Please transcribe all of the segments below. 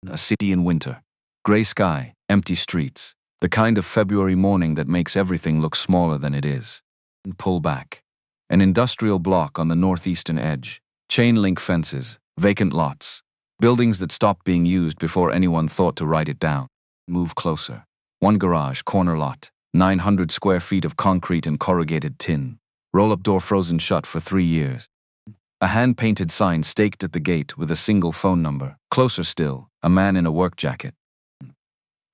A city in winter. Gray sky, empty streets. The kind of February morning that makes everything look smaller than it is. Pull back. An industrial block on the northeastern edge. Chain link fences, vacant lots. Buildings that stopped being used before anyone thought to write it down. Move closer. One garage, corner lot. 900 square feet of concrete and corrugated tin. Roll-up door frozen shut for 3 years. A hand-painted sign staked at the gate with a single phone number. Closer still, a man in a work jacket.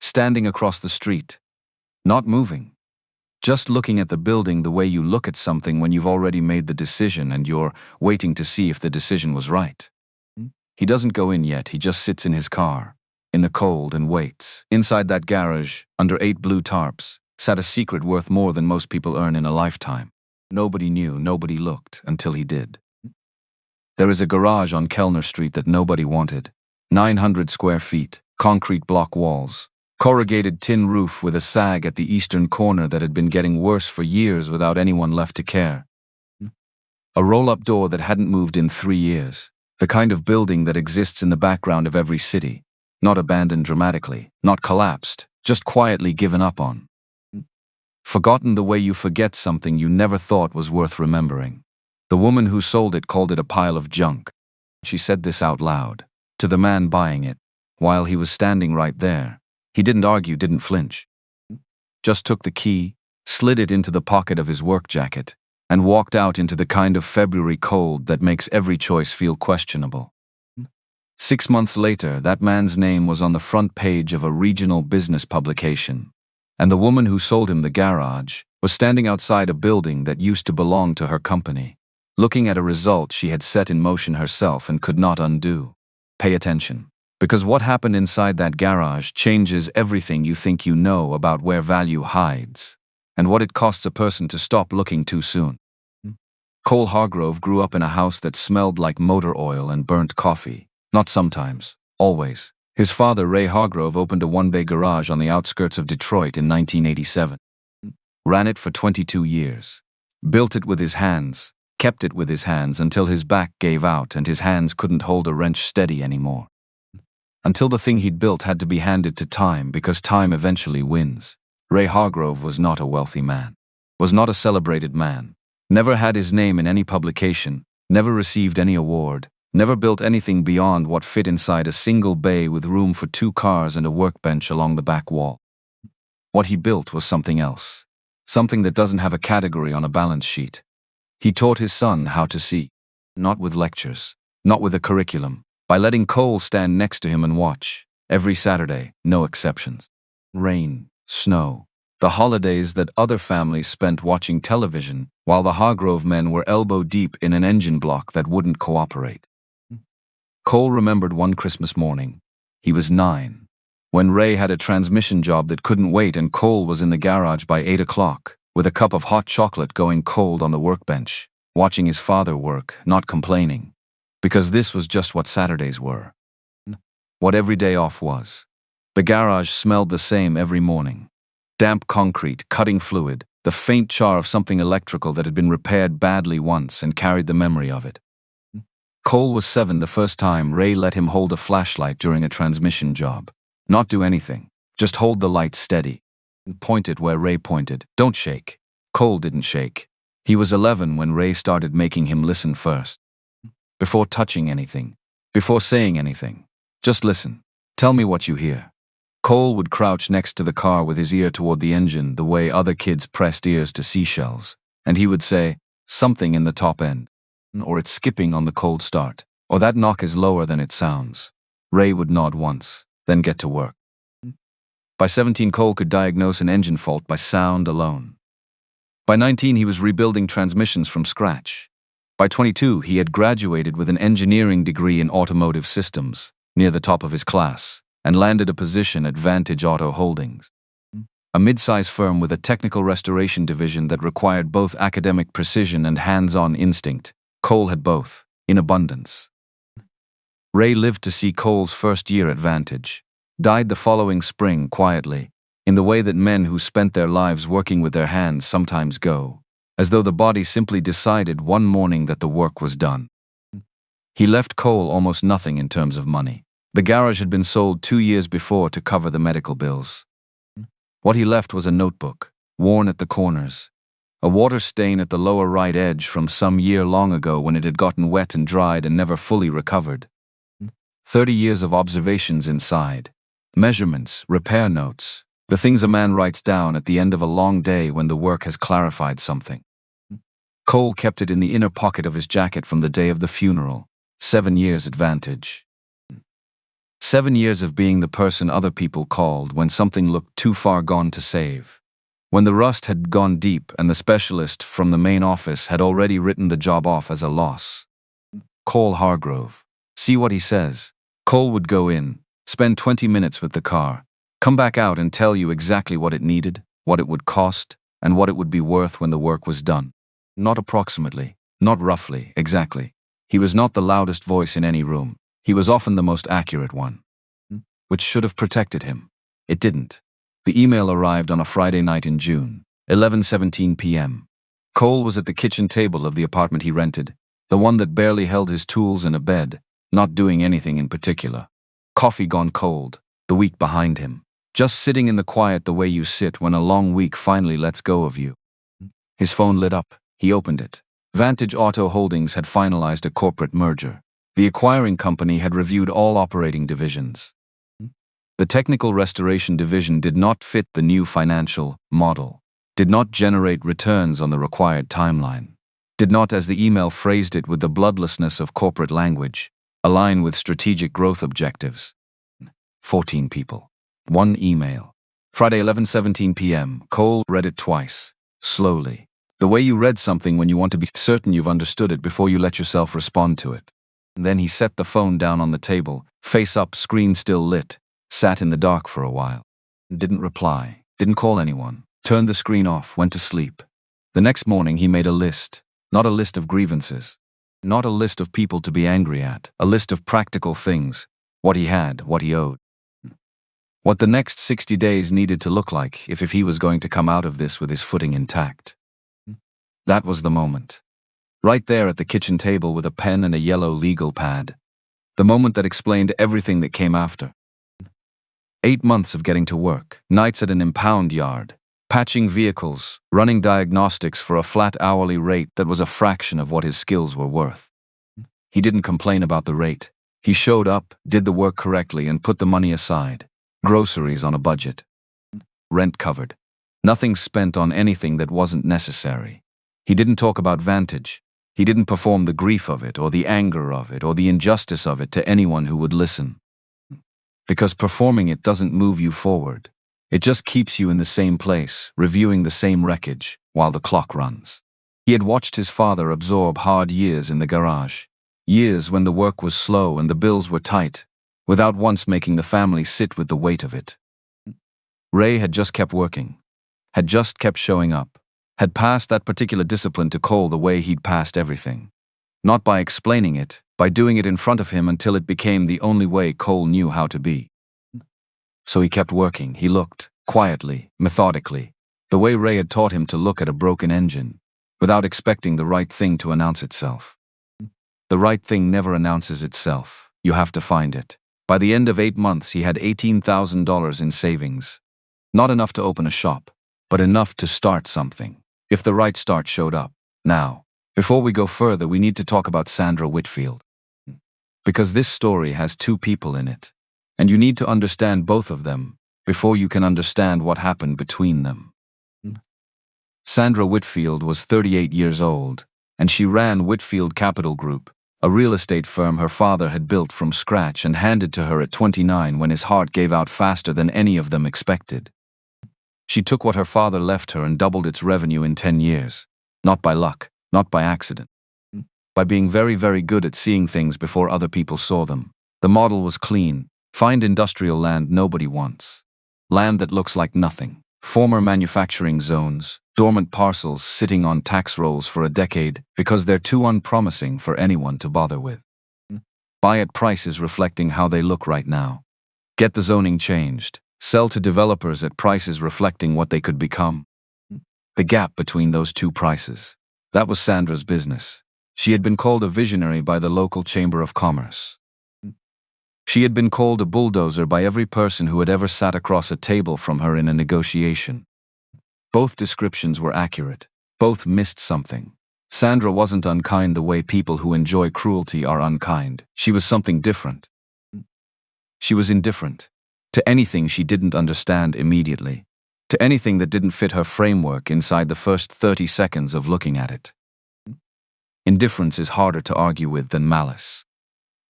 Standing across the street. Not moving. Just looking at the building the way you look at something when you've already made the decision and you're waiting to see if the decision was right. He doesn't go in yet, he just sits in his car, in the cold, and waits. Inside that garage, under 8 blue tarps, sat a secret worth more than most people earn in a lifetime. Nobody knew, nobody looked, until he did. There is a garage on Kellner Street that nobody wanted. 900 square feet, concrete block walls, corrugated tin roof with a sag at the eastern corner that had been getting worse for years without anyone left to care. A roll-up door that hadn't moved in 3 years. The kind of building that exists in the background of every city. Not abandoned dramatically, not collapsed, just quietly given up on. Forgotten the way you forget something you never thought was worth remembering. The woman who sold it called it a pile of junk. She said this out loud, to the man buying it, while he was standing right there. He didn't argue, didn't flinch. Just took the key, slid it into the pocket of his work jacket, and walked out into the kind of February cold that makes every choice feel questionable. 6 months later, that man's name was on the front page of a regional business publication, and the woman who sold him the garage was standing outside a building that used to belong to her company, looking at a result she had set in motion herself and could not undo. Pay attention, because what happened inside that garage changes everything you think you know about where value hides, and what it costs a person to stop looking too soon. Cole Hargrove grew up in a house that smelled like motor oil and burnt coffee. Not sometimes, always. His father, Ray Hargrove, opened a one-bay garage on the outskirts of Detroit in 1987. Ran it for 22 years. Built it with his hands, kept it with his hands until his back gave out and his hands couldn't hold a wrench steady anymore. Until the thing he'd built had to be handed to time because time eventually wins. Ray Hargrove was not a wealthy man. Was not a celebrated man. Never had his name in any publication, never received any award, never built anything beyond what fit inside a single bay with room for 2 cars and a workbench along the back wall. What he built was something else. Something that doesn't have a category on a balance sheet. He taught his son how to see. Not with lectures, not with a curriculum, by letting Cole stand next to him and watch, every Saturday, no exceptions. Rain, snow, the holidays that other families spent watching television, while the Hargrove men were elbow-deep in an engine block that wouldn't cooperate. Cole remembered one Christmas morning. He was 9. When Ray had a transmission job that couldn't wait and Cole was in the garage by 8 o'clock, with a cup of hot chocolate going cold on the workbench, watching his father work, not complaining. Because this was just what Saturdays were. What every day off was. The garage smelled the same every morning. Damp concrete, cutting fluid, the faint char of something electrical that had been repaired badly once and carried the memory of it. Cole was 7 the first time Ray let him hold a flashlight during a transmission job. Not do anything, just hold the light steady. Point it where Ray pointed. Don't shake. Cole didn't shake. He was 11 when Ray started making him listen first. Before touching anything. Before saying anything. Just listen. Tell me what you hear. Cole would crouch next to the car with his ear toward the engine the way other kids pressed ears to seashells, and he would say, something in the top end. Or it's skipping on the cold start. Or that knock is lower than it sounds. Ray would nod once, then get to work. By 17, Cole could diagnose an engine fault by sound alone. By 19, he was rebuilding transmissions from scratch. By 22, he had graduated with an engineering degree in automotive systems, near the top of his class, and landed a position at Vantage Auto Holdings. A mid-size firm with a technical restoration division that required both academic precision and hands-on instinct. Cole had both, in abundance. Ray lived to see Cole's first year at Vantage. Died the following spring quietly, in the way that men who spent their lives working with their hands sometimes go, as though the body simply decided one morning that the work was done. He left Cole almost nothing in terms of money. The garage had been sold 2 years before to cover the medical bills. What he left was a notebook, worn at the corners. A water stain at the lower right edge from some year long ago when it had gotten wet and dried and never fully recovered. 30 years of observations inside. Measurements, repair notes, the things a man writes down at the end of a long day when the work has clarified something. Cole kept it in the inner pocket of his jacket from the day of the funeral. 7 years advantage. 7 years of being the person other people called when something looked too far gone to save. When the rust had gone deep and the specialist from the main office had already written the job off as a loss. Call Hargrove. See what he says. Cole would go in, spend 20 minutes with the car, come back out and tell you exactly what it needed, what it would cost, and what it would be worth when the work was done. Not approximately, not roughly, exactly. He was not the loudest voice in any room. He was often the most accurate one. Which should have protected him. It didn't. The email arrived on a Friday night in June, 11:17 p.m. Cole was at the kitchen table of the apartment he rented, the one that barely held his tools and a bed, not doing anything in particular. Coffee gone cold, the week behind him. Just sitting in the quiet the way you sit when a long week finally lets go of you. His phone lit up. He opened it. Vantage Auto Holdings had finalized a corporate merger. The acquiring company had reviewed all operating divisions. The technical restoration division did not fit the new financial model, did not generate returns on the required timeline, did not, as the email phrased it with the bloodlessness of corporate language, align with strategic growth objectives. 14 people. One email. Friday 11:17 p.m. Cole read it twice, slowly. The way you read something when you want to be certain you've understood it before you let yourself respond to it. Then he set the phone down on the table, face up, screen still lit, sat in the dark for a while. Didn't reply, didn't call anyone, turned the screen off, went to sleep. The next morning he made a list, not a list of grievances, not a list of people to be angry at, a list of practical things, what he had, what he owed. What the next 60 days needed to look like if he was going to come out of this with his footing intact. That was the moment. Right there at the kitchen table with a pen and a yellow legal pad. The moment that explained everything that came after. 8 months of getting to work, nights at an impound yard, patching vehicles, running diagnostics for a flat hourly rate that was a fraction of what his skills were worth. He didn't complain about the rate. He showed up, did the work correctly, and put the money aside. Groceries on a budget. Rent covered. Nothing spent on anything that wasn't necessary. He didn't talk about Vantage. He didn't perform the grief of it, or the anger of it, or the injustice of it to anyone who would listen. Because performing it doesn't move you forward. It just keeps you in the same place, reviewing the same wreckage, while the clock runs. He had watched his father absorb hard years in the garage. Years when the work was slow and the bills were tight, without once making the family sit with the weight of it. Ray had just kept working. Had just kept showing up. Had passed that particular discipline to Cole the way he'd passed everything. Not by explaining it, by doing it in front of him until it became the only way Cole knew how to be. So he kept working. He looked, quietly, methodically, the way Ray had taught him to look at a broken engine, without expecting the right thing to announce itself. The right thing never announces itself. You have to find it. By the end of 8 months, he had $18,000 in savings. Not enough to open a shop, but enough to start something, if the right start showed up. Now, before we go further, we need to talk about Sandra Whitfield. Because this story has 2 people in it, and you need to understand both of them before you can understand what happened between them. Sandra Whitfield was 38 years old, and she ran Whitfield Capital Group, a real estate firm her father had built from scratch and handed to her at 29 when his heart gave out faster than any of them expected. She took what her father left her and doubled its revenue in 10 years. Not by luck, not by accident. By being very, very good at seeing things before other people saw them. The model was clean. Find industrial land nobody wants. Land that looks like nothing. Former manufacturing zones, dormant parcels sitting on tax rolls for a decade because they're too unpromising for anyone to bother with. Buy at prices reflecting how they look right now. Get the zoning changed. Sell to developers at prices reflecting what they could become. The gap between those 2 prices. That was Sandra's business. She had been called a visionary by the local Chamber of Commerce. She had been called a bulldozer by every person who had ever sat across a table from her in a negotiation. Both descriptions were accurate. Both missed something. Sandra wasn't unkind the way people who enjoy cruelty are unkind. She was something different. She was indifferent to anything she didn't understand immediately, to anything that didn't fit her framework inside the first 30 seconds of looking at it. Indifference is harder to argue with than malice.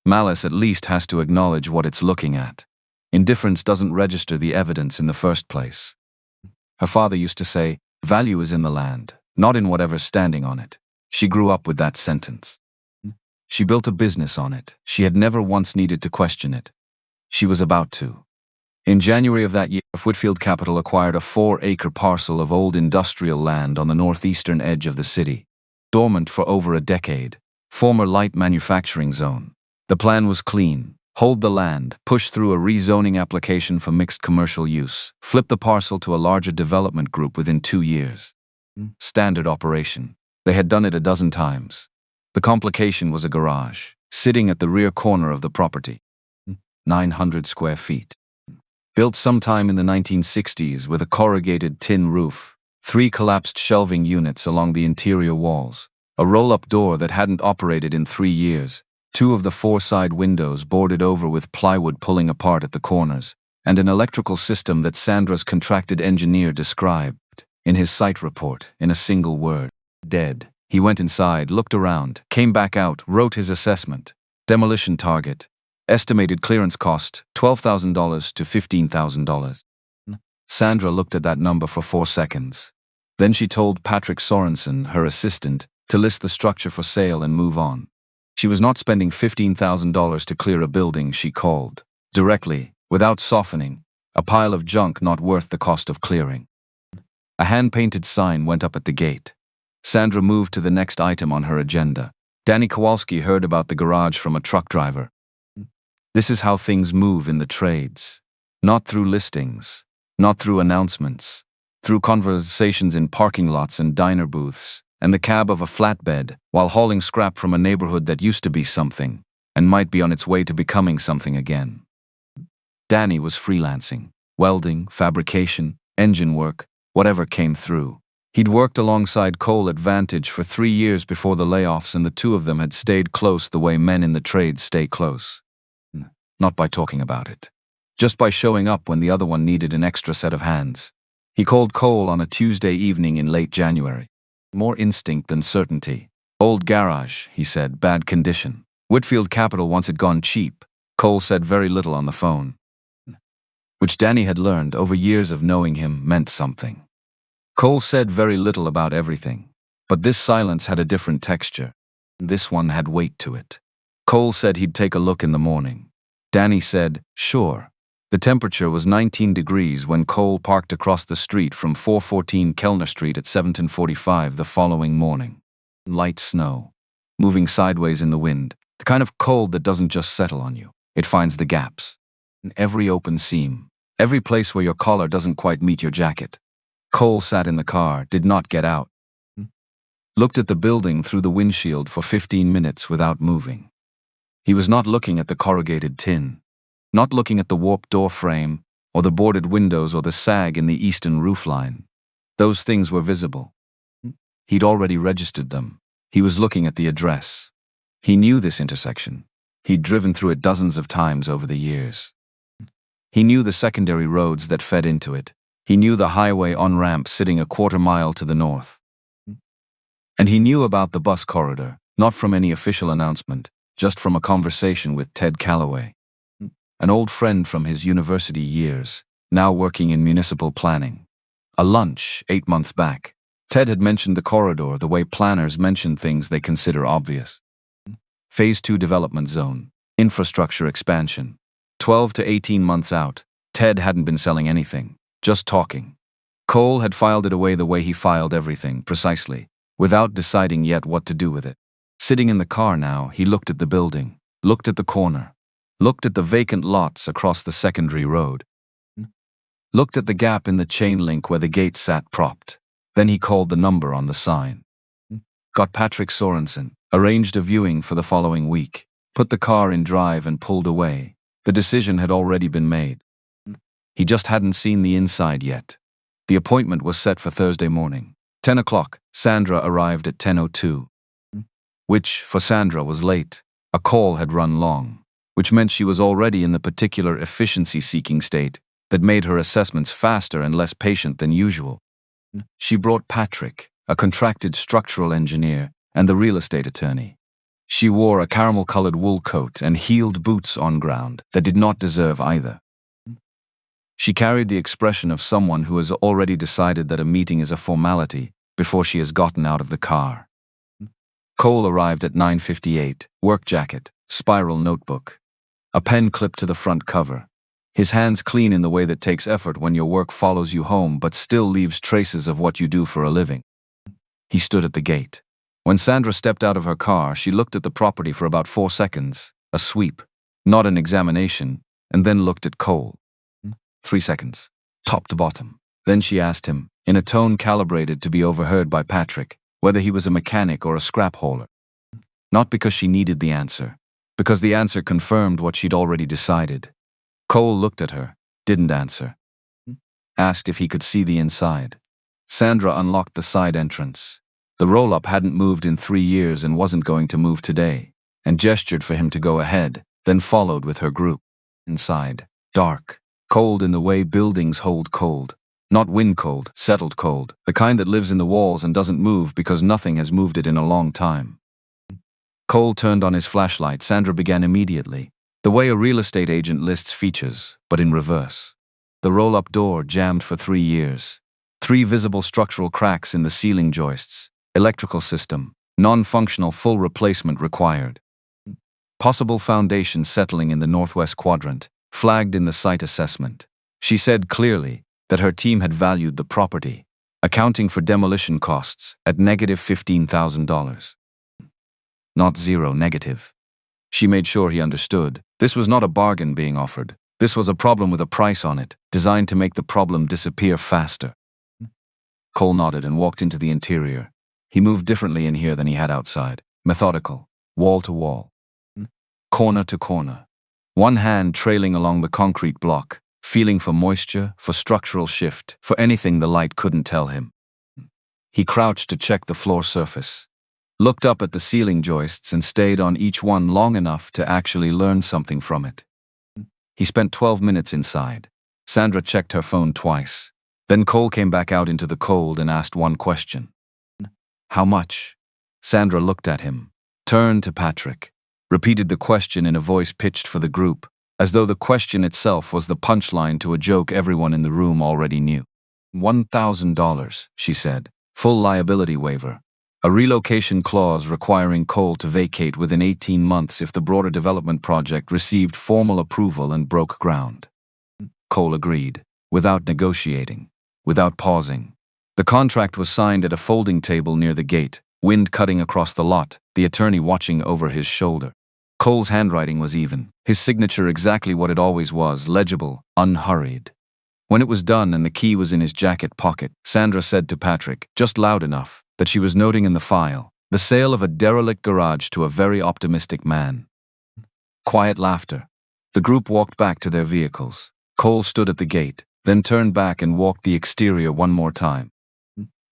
Malice at least has to acknowledge what it's looking at. Indifference doesn't register the evidence in the first place. Her father used to say, "Value is in the land, not in whatever's standing on it." She grew up with that sentence. She built a business on it. She had never once needed to question it. She was about to. In January of that year, Whitfield Capital acquired a 4-acre parcel of old industrial land on the northeastern edge of the city, dormant for over a decade, former light manufacturing zone. The plan was clean: hold the land, push through a rezoning application for mixed commercial use, flip the parcel to a larger development group within 2 years. Standard operation. They had done it a dozen times. The complication was a garage, sitting at the rear corner of the property. 900 square feet. Built sometime in the 1960s with a corrugated tin roof, 3 collapsed shelving units along the interior walls, a roll-up door that hadn't operated in 3 years, 2 of the 4 side windows boarded over with plywood pulling apart at the corners, and an electrical system that Sandra's contracted engineer described, in his site report, in a single word: dead. He went inside, looked around, came back out, wrote his assessment. Demolition target. Estimated clearance cost, $12,000 to $15,000. Sandra looked at that number for 4 seconds. Then she told Patrick Sorensen, her assistant, to list the structure for sale and move on. She was not spending $15,000 to clear a building, she called. Directly, without softening, a pile of junk not worth the cost of clearing. A hand-painted sign went up at the gate. Sandra moved to the next item on her agenda. Danny Kowalski heard about the garage from a truck driver. This is how things move in the trades. Not through listings, not through announcements, through conversations in parking lots and diner booths, and the cab of a flatbed, while hauling scrap from a neighborhood that used to be something, and might be on its way to becoming something again. Danny was freelancing, welding, fabrication, engine work, whatever came through. He'd worked alongside Cole at Vantage for 3 years before the layoffs, and the two of them had stayed close the way men in the trades stay close. Not by talking about it. Just by showing up when the other one needed an extra set of hands. He called Cole on a Tuesday evening in late January. More instinct than certainty. Old garage, he said, bad condition. Whitfield Capital wants it gone cheap. Cole said very little on the phone, which Danny had learned over years of knowing him meant something. Cole said very little about everything, but this silence had a different texture. This one had weight to it. Cole said he'd take a look in the morning. Danny said, sure. The temperature was 19 degrees when Cole parked across the street from 414 Kellner Street at 17:45 the following morning. Light snow, moving sideways in the wind, the kind of cold that doesn't just settle on you. It finds the gaps. In every open seam, every place where your collar doesn't quite meet your jacket. Cole sat in the car, did not get out. Looked at the building through the windshield for 15 minutes without moving. He was not looking at the corrugated tin, not looking at the warped door frame, or the boarded windows or the sag in the eastern roofline. Those things were visible. He'd already registered them. He was looking at the address. He knew this intersection. He'd driven through it dozens of times over the years. He knew the secondary roads that fed into it. He knew the highway on-ramp sitting a quarter mile to the north. And he knew about the bus corridor, not from any official announcement, just from a conversation with Ted Calloway, an old friend from his university years, now working in municipal planning. A lunch 8 months back. Ted had mentioned the corridor the way planners mention things they consider obvious. Phase 2 development zone, infrastructure expansion. 12 to 18 months out, Ted hadn't been selling anything, just talking. Cole had filed it away the way he filed everything, precisely, without deciding yet what to do with it. Sitting in the car now, he looked at the building, looked at the corner, looked at the vacant lots across the secondary road, looked at the gap in the chain link where the gate sat propped. Then he called the number on the sign. Got Patrick Sorensen, arranged a viewing for the following week, put the car in drive and pulled away. The decision had already been made. He just hadn't seen the inside yet. The appointment was set for Thursday morning. 10 o'clock, Sandra arrived at 10:02. Which, for Sandra, was late. A call had run long, which meant she was already in the particular efficiency-seeking state that made her assessments faster and less patient than usual. She brought Patrick, a contracted structural engineer, and the real estate attorney. She wore a caramel-colored wool coat and heeled boots on ground that did not deserve either. She carried the expression of someone who has already decided that a meeting is a formality before she has gotten out of the car. Cole arrived at 9:58, work jacket, spiral notebook. A pen clipped to the front cover. His hands clean in the way that takes effort when your work follows you home but still leaves traces of what you do for a living. He stood at the gate. When Sandra stepped out of her car, she looked at the property for about 4 seconds, a sweep, not an examination, and then looked at Cole. 3 seconds, top to bottom. Then she asked him, in a tone calibrated to be overheard by Patrick, whether he was a mechanic or a scrap hauler. Not because she needed the answer, because the answer confirmed what she'd already decided. Cole looked at her, didn't answer. Asked if he could see the inside. Sandra unlocked the side entrance. The roll-up hadn't moved in 3 years and wasn't going to move today, and gestured for him to go ahead, then followed with her group. Inside, dark, cold in the way buildings hold cold. Not wind cold, settled cold, the kind that lives in the walls and doesn't move because nothing has moved it in a long time. Cole turned on his flashlight. Sandra began immediately, the way a real estate agent lists features, but in reverse. The roll-up door jammed for 3 years. 3 visible structural cracks in the ceiling joists. Electrical system, non-functional, full replacement required. Possible foundation settling in the northwest quadrant, flagged in the site assessment. She said clearly that her team had valued the property, accounting for demolition costs, at negative $15,000. Not zero, negative. She made sure he understood. This was not a bargain being offered. This was a problem with a price on it, designed to make the problem disappear faster. Cole nodded and walked into the interior. He moved differently in here than he had outside. Methodical, wall to wall, corner to corner. One hand trailing along the concrete block, feeling for moisture, for structural shift, for anything the light couldn't tell him. He crouched to check the floor surface, looked up at the ceiling joists and stayed on each one long enough to actually learn something from it. He spent 12 minutes inside. Sandra checked her phone twice. Then Cole came back out into the cold and asked one question. How much? Sandra looked at him, turned to Patrick, repeated the question in a voice pitched for the group, as though the question itself was the punchline to a joke everyone in the room already knew. $1,000, she said, full liability waiver. A relocation clause requiring Cole to vacate within 18 months if the broader development project received formal approval and broke ground. Cole agreed, without negotiating, without pausing. The contract was signed at a folding table near the gate, wind cutting across the lot, the attorney watching over his shoulder. Cole's handwriting was even, his signature exactly what it always was, legible, unhurried. When it was done and the key was in his jacket pocket, Sandra said to Patrick, just loud enough, that she was noting in the file, the sale of a derelict garage to a very optimistic man. Quiet laughter. The group walked back to their vehicles. Cole stood at the gate, then turned back and walked the exterior one more time.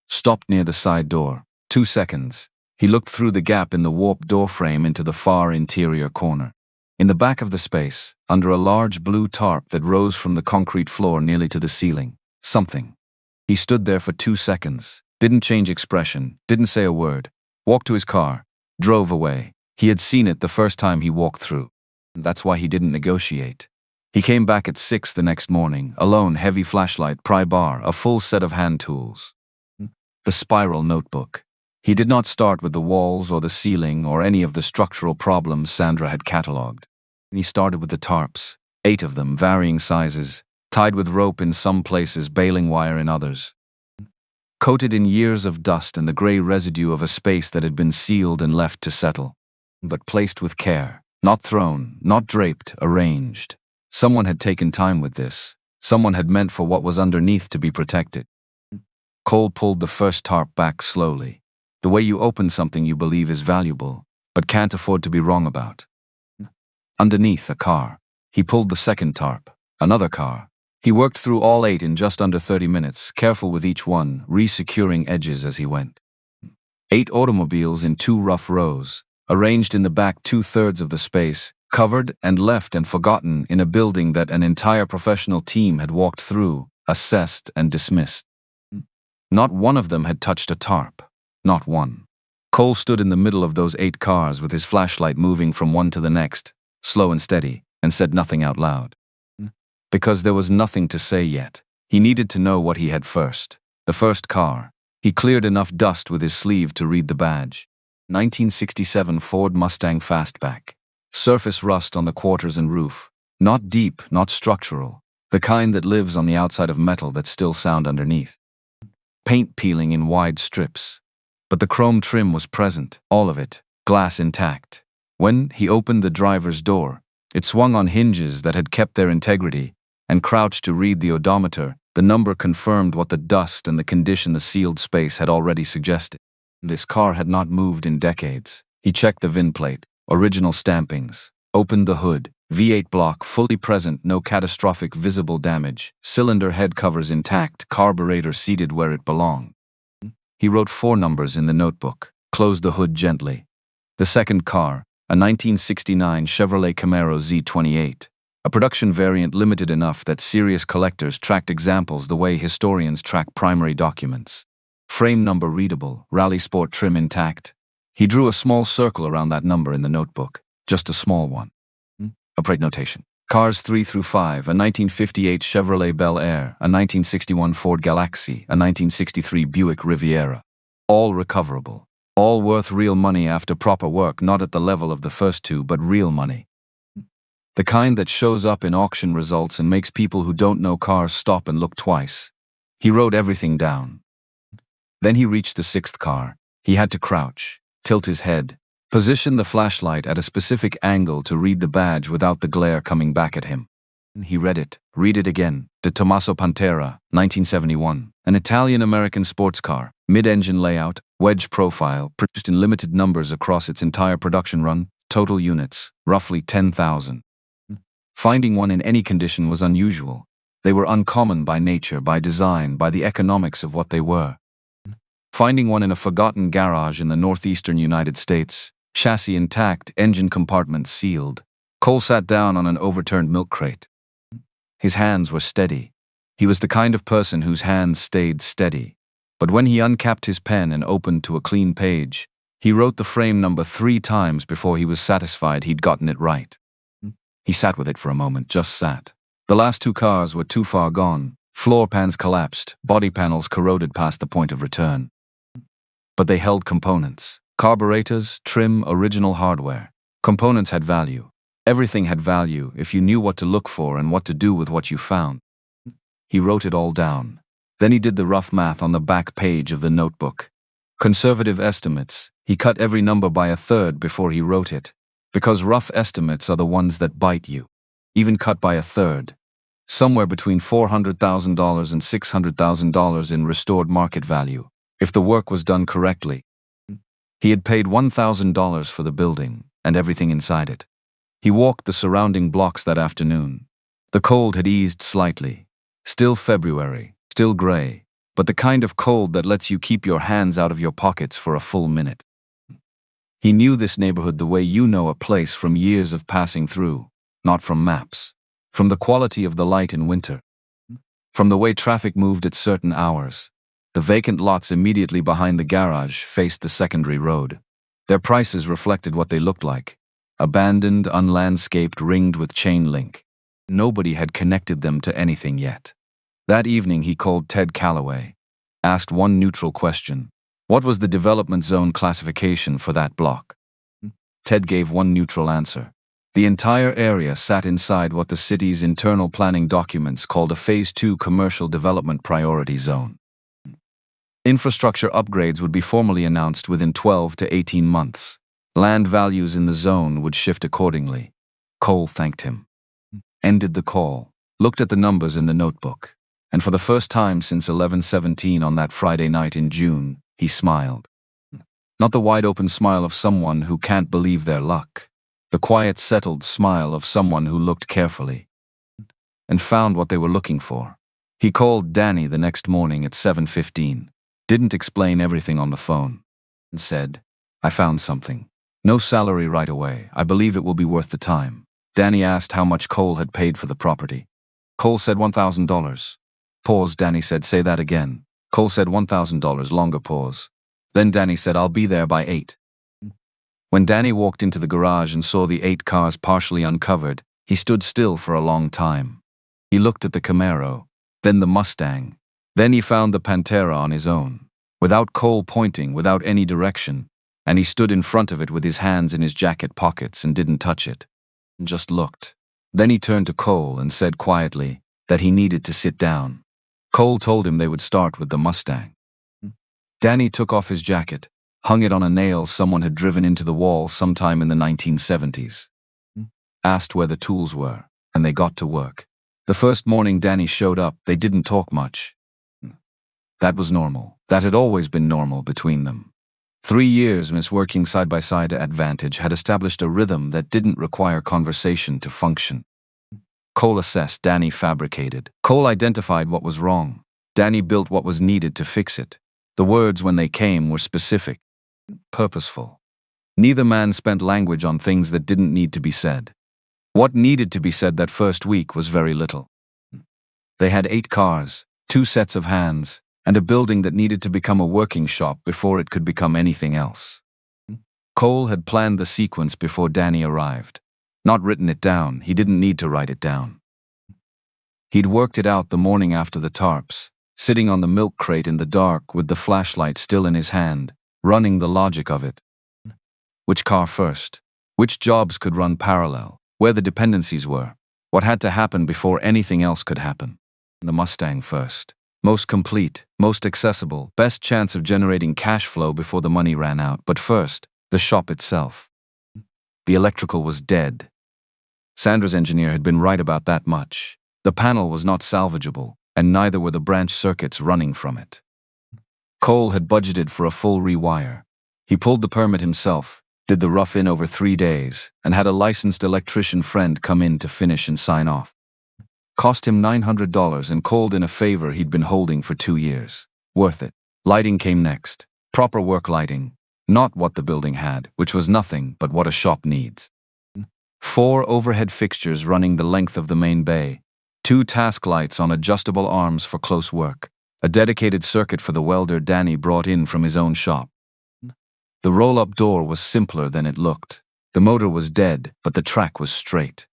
Stopped near the side door. 2 seconds. He looked through the gap in the warped doorframe into the far interior corner. In the back of the space, under a large blue tarp that rose from the concrete floor nearly to the ceiling, something. He stood there for 2 seconds, didn't change expression, didn't say a word, walked to his car, drove away. He had seen it the first time he walked through. That's why he didn't negotiate. He came back at 6 the next morning, alone, heavy flashlight, pry bar, a full set of hand tools. The spiral notebook. He did not start with the walls or the ceiling or any of the structural problems Sandra had catalogued. He started with the tarps, 8 of them, varying sizes, tied with rope in some places, baling wire in others. Coated in years of dust and the gray residue of a space that had been sealed and left to settle. But placed with care, not thrown, not draped, arranged. Someone had taken time with this. Someone had meant for what was underneath to be protected. Cole pulled the first tarp back slowly. The way you open something you believe is valuable, but can't afford to be wrong about. Underneath, a car. He pulled the second tarp. Another car. He worked through all 8 in just under 30 minutes, careful with each one, re-securing edges as he went. 8 automobiles in 2 rough rows, arranged in the back 2/3 of the space, covered and left and forgotten in a building that an entire professional team had walked through, assessed and dismissed. Not one of them had touched a tarp. Not one. Cole stood in the middle of those 8 cars with his flashlight moving from one to the next, slow and steady, and said nothing out loud. Because there was nothing to say yet. He needed to know what he had first. The first car. He cleared enough dust with his sleeve to read the badge. 1967 Ford Mustang Fastback. Surface rust on the quarters and roof. Not deep, not structural. The kind that lives on the outside of metal that's still sound underneath. Paint peeling in wide strips. But the chrome trim was present, all of it, glass intact. When he opened the driver's door, it swung on hinges that had kept their integrity, and crouched to read the odometer. The number confirmed what the dust and the condition the sealed space had already suggested. This car had not moved in decades. He checked the VIN plate, original stampings, opened the hood, V8 block fully present, no catastrophic visible damage, cylinder head covers intact, carburetor seated where it belonged. He wrote 4 numbers in the notebook, closed the hood gently. The second car, a 1969 Chevrolet Camaro Z28. A production variant limited enough that serious collectors tracked examples the way historians track primary documents. Frame number readable, Rally Sport trim intact. He drew a small circle around that number in the notebook, just a small one. Upright notation. Cars 3 through 5, a 1958 Chevrolet Bel Air, a 1961 Ford Galaxy, a 1963 Buick Riviera. All recoverable. All worth real money after proper work, not at the level of the first 2, but real money. The kind that shows up in auction results and makes people who don't know cars stop and look twice. He wrote everything down. Then he reached the 6th car. He had to crouch, tilt his head, position the flashlight at a specific angle to read the badge without the glare coming back at him. He read it, read it again. De Tommaso Pantera, 1971. An Italian-American sports car, mid-engine layout, wedge profile, produced in limited numbers across its entire production run, total units, roughly 10,000. Finding one in any condition was unusual. They were uncommon by nature, by design, by the economics of what they were. Finding one in a forgotten garage in the northeastern United States, chassis intact, engine compartment sealed. Cole sat down on an overturned milk crate. His hands were steady. He was the kind of person whose hands stayed steady. But when he uncapped his pen and opened to a clean page, he wrote the frame number 3 times before he was satisfied he'd gotten it right. He sat with it for a moment, just sat. The last 2 cars were too far gone. Floor pans collapsed, body panels corroded past the point of return. But they held components. Carburetors, trim, original hardware. Components had value. Everything had value if you knew what to look for and what to do with what you found. He wrote it all down. Then he did the rough math on the back page of the notebook. Conservative estimates. He cut every number by 1/3 before he wrote it. Because rough estimates are the ones that bite you. Even cut by 1/3. Somewhere between $400,000 and $600,000 in restored market value, if the work was done correctly. He had paid $1,000 for the building, and everything inside it. He walked the surrounding blocks that afternoon. The cold had eased slightly. Still February, still gray, but the kind of cold that lets you keep your hands out of your pockets for a full minute. He knew this neighborhood the way you know a place from years of passing through, not from maps. From the quality of the light in winter. From the way traffic moved at certain hours. The vacant lots immediately behind the garage faced the secondary road. Their prices reflected what they looked like. Abandoned, unlandscaped, ringed with chain link. Nobody had connected them to anything yet. That evening he called Ted Calloway. Asked one neutral question. What was the development zone classification for that block? Ted gave one neutral answer. The entire area sat inside what the city's internal planning documents called a Phase 2 Commercial Development Priority Zone. Infrastructure upgrades would be formally announced within 12 to 18 months. Land values in the zone would shift accordingly. Cole thanked him. Ended the call, looked at the numbers in the notebook, and for the first time since 11/17 on that Friday night in June, he smiled. Not the wide-open smile of someone who can't believe their luck. the quiet, settled smile of someone who looked carefully and found what they were looking for. He called Danny the next morning at 7:15, didn't explain everything on the phone, and said, "I found something. No salary right away. I believe it will be worth the time." Danny asked how much Cole had paid for the property. Cole said $1,000. Pause, Danny said, "Say that again." Cole said $1,000, longer pause. Then Danny said, "I'll be there by 8. When Danny walked into the garage and saw the 8 cars partially uncovered, he stood still for a long time. He looked at the Camaro, then the Mustang. Then he found the Pantera on his own, without Cole pointing, without any direction, and he stood in front of it with his hands in his jacket pockets and didn't touch it, and just looked. Then he turned to Cole and said quietly that he needed to sit down. Cole told him they would start with the Mustang. Danny took off his jacket, hung it on a nail someone had driven into the wall sometime in the 1970s. Asked where the tools were, and they got to work. The first morning Danny showed up, they didn't talk much. That was normal. That had always been normal between them. 3 years working side by side at Vantage had established a rhythm that didn't require conversation to function. Cole assessed, Danny fabricated. Cole identified what was wrong. Danny built what was needed to fix it. The words, when they came, were specific, purposeful. Neither man spent language on things that didn't need to be said. What needed to be said that first week was very little. They had 8 cars, 2 sets of hands, and a building that needed to become a working shop before it could become anything else. Cole had planned the sequence before Danny arrived. Not written it down, he didn't need to write it down. He'd worked it out the morning after the tarps, sitting on the milk crate in the dark with the flashlight still in his hand, running the logic of it. Which car first? Which jobs could run parallel? Where the dependencies were? What had to happen before anything else could happen? The Mustang first. Most complete, most accessible, best chance of generating cash flow before the money ran out. But first, the shop itself. The electrical was dead. Sandra's engineer had been right about that much. The panel was not salvageable, and neither were the branch circuits running from it. Cole had budgeted for a full rewire. He pulled the permit himself, did the rough-in over 3 days, and had a licensed electrician friend come in to finish and sign off. Cost him $900 and called in a favor he'd been holding for 2 years. Worth it. Lighting came next. Proper work lighting. Not what the building had, which was nothing but what a shop needs. 4 overhead fixtures running the length of the main bay. 2 task lights on adjustable arms for close work. A dedicated circuit for the welder Danny brought in from his own shop. The roll-up door was simpler than it looked. The motor was dead, but the track was straight.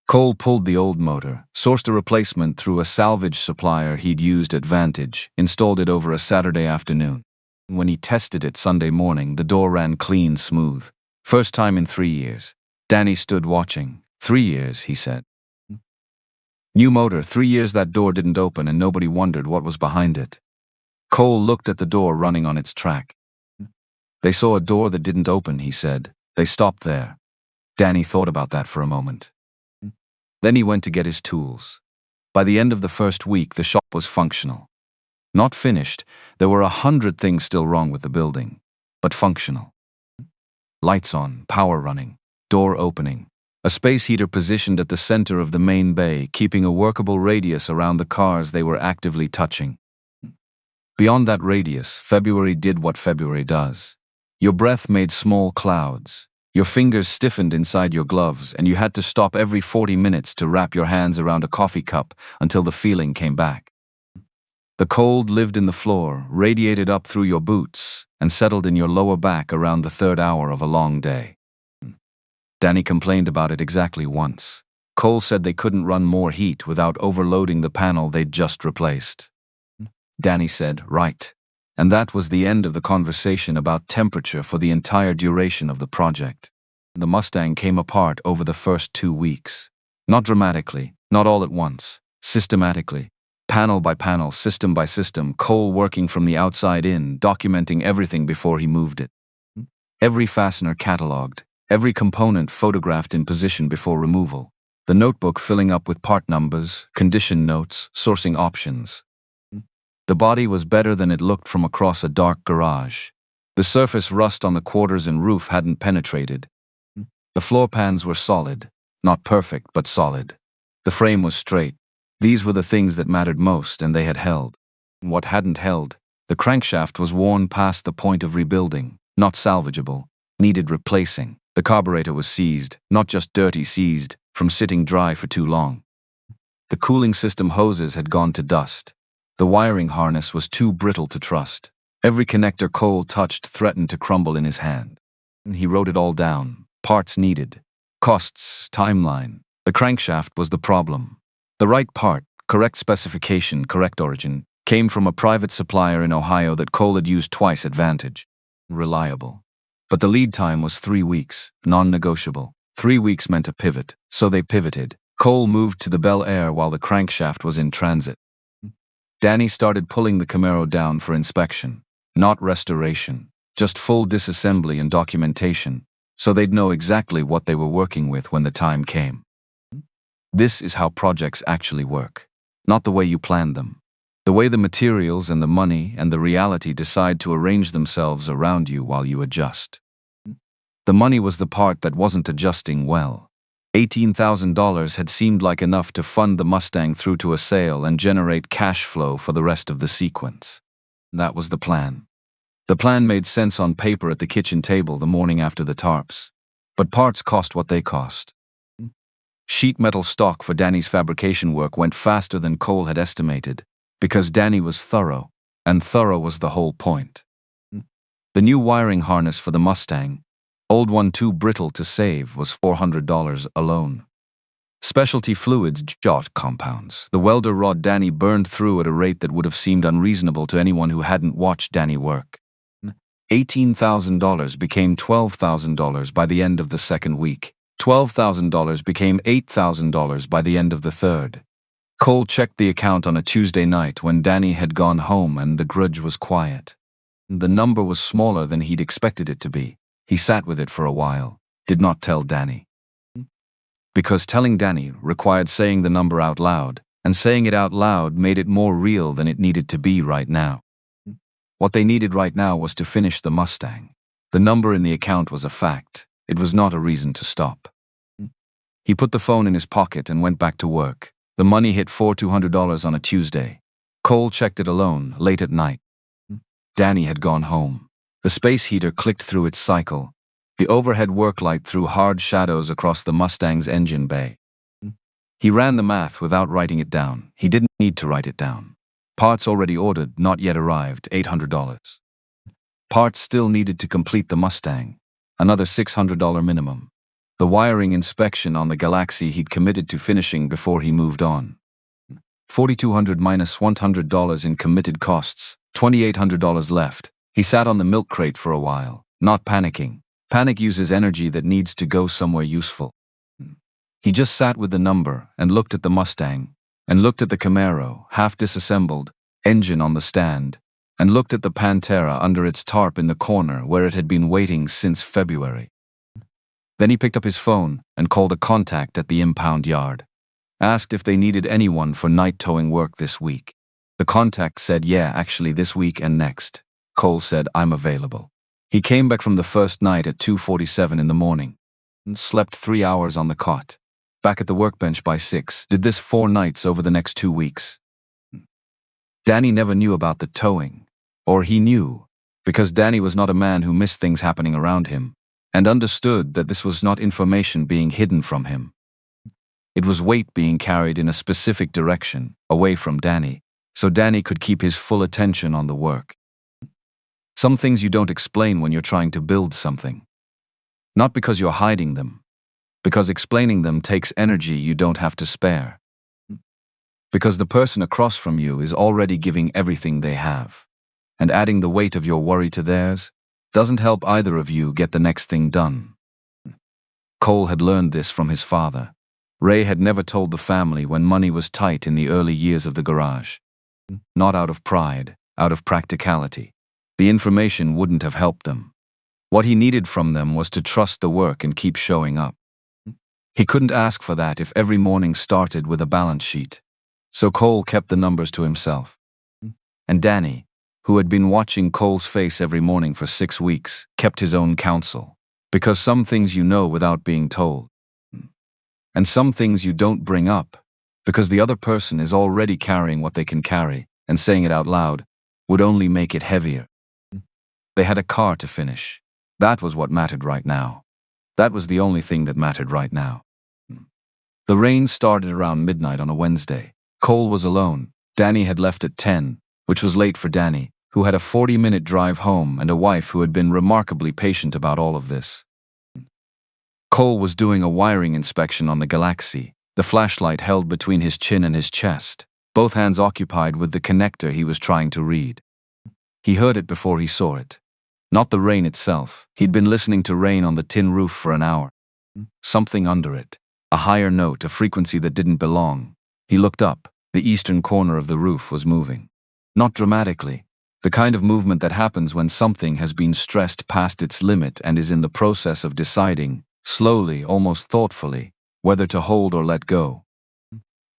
Cole pulled the old motor, sourced a replacement through a salvage supplier he'd used at Vantage, installed it over a Saturday afternoon. When he tested it Sunday morning, the door ran clean, smooth. First time in 3 years. Danny stood watching. 3 years, he said. New motor, 3 years that door didn't open and nobody wondered what was behind it. Cole looked at the door running on its track. They saw a door that didn't open, he said. They stopped there. Danny thought about that for a moment. Then he went to get his tools. By the end of the first week, the shop was functional. Not finished, there were 100 things still wrong with the building, but functional. Lights on, power running, door opening, a space heater positioned at the center of the main bay, keeping a workable radius around the cars they were actively touching. Beyond that radius, February did what February does. Your breath made small clouds. Your fingers stiffened inside your gloves, and you had to stop every 40 minutes to wrap your hands around a coffee cup until the feeling came back. The cold lived in the floor, radiated up through your boots, and settled in your lower back around the 3rd hour of a long day. Danny complained about it exactly once. Cole said they couldn't run more heat without overloading the panel they'd just replaced. Danny said, "Right." And that was the end of the conversation about temperature for the entire duration of the project. The Mustang came apart over the first 2 weeks. Not dramatically, not all at once, systematically. Panel by panel, system by system, Cole working from the outside in, documenting everything before he moved it. Every fastener catalogued, every component photographed in position before removal. The notebook filling up with part numbers, condition notes, sourcing options. The body was better than it looked from across a dark garage. The surface rust on the quarters and roof hadn't penetrated. The floor pans were solid, not perfect, but solid. The frame was straight. These were the things that mattered most, and they had held. What hadn't held, the crankshaft was worn past the point of rebuilding, not salvageable, needed replacing. The carburetor was seized, not just dirty, seized, from sitting dry for too long. The cooling system hoses had gone to dust. The wiring harness was too brittle to trust. Every connector Cole touched threatened to crumble in his hand. He wrote it all down. Parts needed. Costs, timeline. The crankshaft was the problem. The right part, correct specification, correct origin, came from a private supplier in Ohio that Cole had used twice. Advantage. Reliable. But the lead time was 3 weeks, non-negotiable. 3 weeks meant a pivot, so they pivoted. Cole moved to the Bel Air while the crankshaft was in transit. Danny started pulling the Camaro down for inspection. Not restoration, just full disassembly and documentation, so they'd know exactly what they were working with when the time came. This is how projects actually work. Not the way you planned them. The way the materials and the money and the reality decide to arrange themselves around you while you adjust. The money was the part that wasn't adjusting well. $18,000 had seemed like enough to fund the Mustang through to a sale and generate cash flow for the rest of the sequence. That was the plan. The plan made sense on paper at the kitchen table the morning after the tarps. But parts cost what they cost. Sheet metal stock for Danny's fabrication work went faster than Cole had estimated, because Danny was thorough, and thorough was the whole point. The new wiring harness for the Mustang, old one too brittle to save, was $400 alone. Specialty fluids, jot compounds. The welder rod Danny burned through at a rate that would have seemed unreasonable to anyone who hadn't watched Danny work. $18,000 became $12,000 by the end of the second week. $12,000 became $8,000 by the end of the third. Cole checked the account on a Tuesday night when Danny had gone home and the grudge was quiet. The number was smaller than he'd expected it to be. He sat with it for a while, did not tell Danny. Because telling Danny required saying the number out loud, and saying it out loud made it more real than it needed to be right now. What they needed right now was to finish the Mustang. The number in the account was a fact. It was not a reason to stop. He put the phone in his pocket and went back to work. The money hit $4,200 on a Tuesday. Cole checked it alone, late at night. Danny had gone home. The space heater clicked through its cycle. The overhead work light threw hard shadows across the Mustang's engine bay. He ran the math without writing it down. He didn't need to write it down. Parts already ordered, not yet arrived, $800. Parts still needed to complete the Mustang, another $600 minimum. The wiring inspection on the Galaxy he'd committed to finishing before he moved on. $4,200 minus $100 in committed costs, $2,800 left. He sat on the milk crate for a while, not panicking. Panic uses energy that needs to go somewhere useful. He just sat with the number and looked at the Mustang, and looked at the Camaro, half disassembled, engine on the stand, and looked at the Pantera under its tarp in the corner where it had been waiting since February. Then he picked up his phone and called a contact at the impound yard. Asked if they needed anyone for night towing work this week. The contact said, yeah, actually this week and next. Cole said, I'm available. He came back from the first night at 2:47 in the morning. And slept 3 hours on the cot. Back at the workbench by 6, did this 4 nights over the next 2 weeks. Danny never knew about the towing. Or he knew, because Danny was not a man who missed things happening around him, and understood that this was not information being hidden from him. It was weight being carried in a specific direction, away from Danny, so Danny could keep his full attention on the work. Some things you don't explain when you're trying to build something. Not because you're hiding them, because explaining them takes energy you don't have to spare. Because the person across from you is already giving everything they have, and adding the weight of your worry to theirs doesn't help either of you get the next thing done. Cole had learned this from his father. Ray had never told the family when money was tight in the early years of the garage. Not out of pride, out of practicality. The information wouldn't have helped them. What he needed from them was to trust the work and keep showing up. He couldn't ask for that if every morning started with a balance sheet. So Cole kept the numbers to himself. And Danny, who had been watching Cole's face every morning for 6 weeks, kept his own counsel. Because some things you know without being told. And some things you don't bring up, because the other person is already carrying what they can carry, and saying it out loud would only make it heavier. They had a car to finish. That was what mattered right now. That was the only thing that mattered right now. The rain started around midnight on a Wednesday. Cole was alone. Danny had left at 10, which was late for Danny, who had a 40-minute drive home and a wife who had been remarkably patient about all of this. Cole was doing a wiring inspection on the Galaxy, the flashlight held between his chin and his chest, both hands occupied with the connector he was trying to read. He heard it before he saw it. Not the rain itself. He'd been listening to rain on the tin roof for an hour. Something under it. A higher note, a frequency that didn't belong. He looked up. The eastern corner of the roof was moving. Not dramatically. The kind of movement that happens when something has been stressed past its limit and is in the process of deciding, slowly, almost thoughtfully, whether to hold or let go.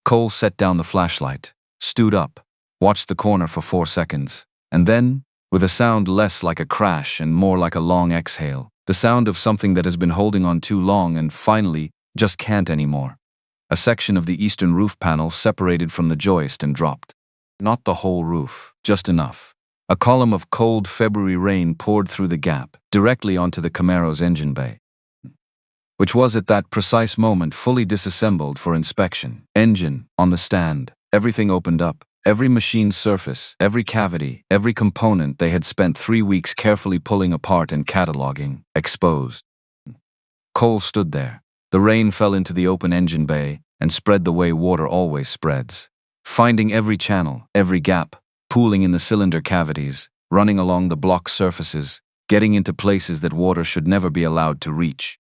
Cole set down the flashlight, stood up, watched the corner for 4 seconds, and then, with a sound less like a crash and more like a long exhale, the sound of something that has been holding on too long and finally just can't anymore. A section of the eastern roof panel separated from the joist and dropped. Not the whole roof, just enough. A column of cold February rain poured through the gap, directly onto the Camaro's engine bay, which was at that precise moment fully disassembled for inspection. Engine, on the stand, everything opened up. Every machine's surface, every cavity, every component they had spent 3 weeks carefully pulling apart and cataloging, exposed. Cole stood there. The rain fell into the open engine bay and spread the way water always spreads, finding every channel, every gap, pooling in the cylinder cavities, running along the block surfaces, getting into places that water should never be allowed to reach.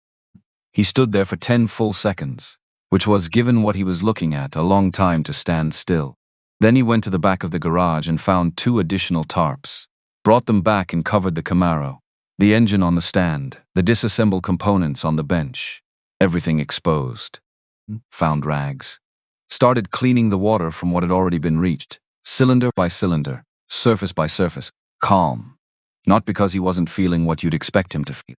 He stood there for 10 full seconds, which was, given what he was looking at, a long time to stand still. Then he went to the back of the garage and found 2 additional tarps, brought them back and covered the Camaro, the engine on the stand, the disassembled components on the bench, everything exposed. Found rags. Started cleaning the water from what had already been reached, cylinder by cylinder, surface by surface, calm. Not because he wasn't feeling what you'd expect him to feel,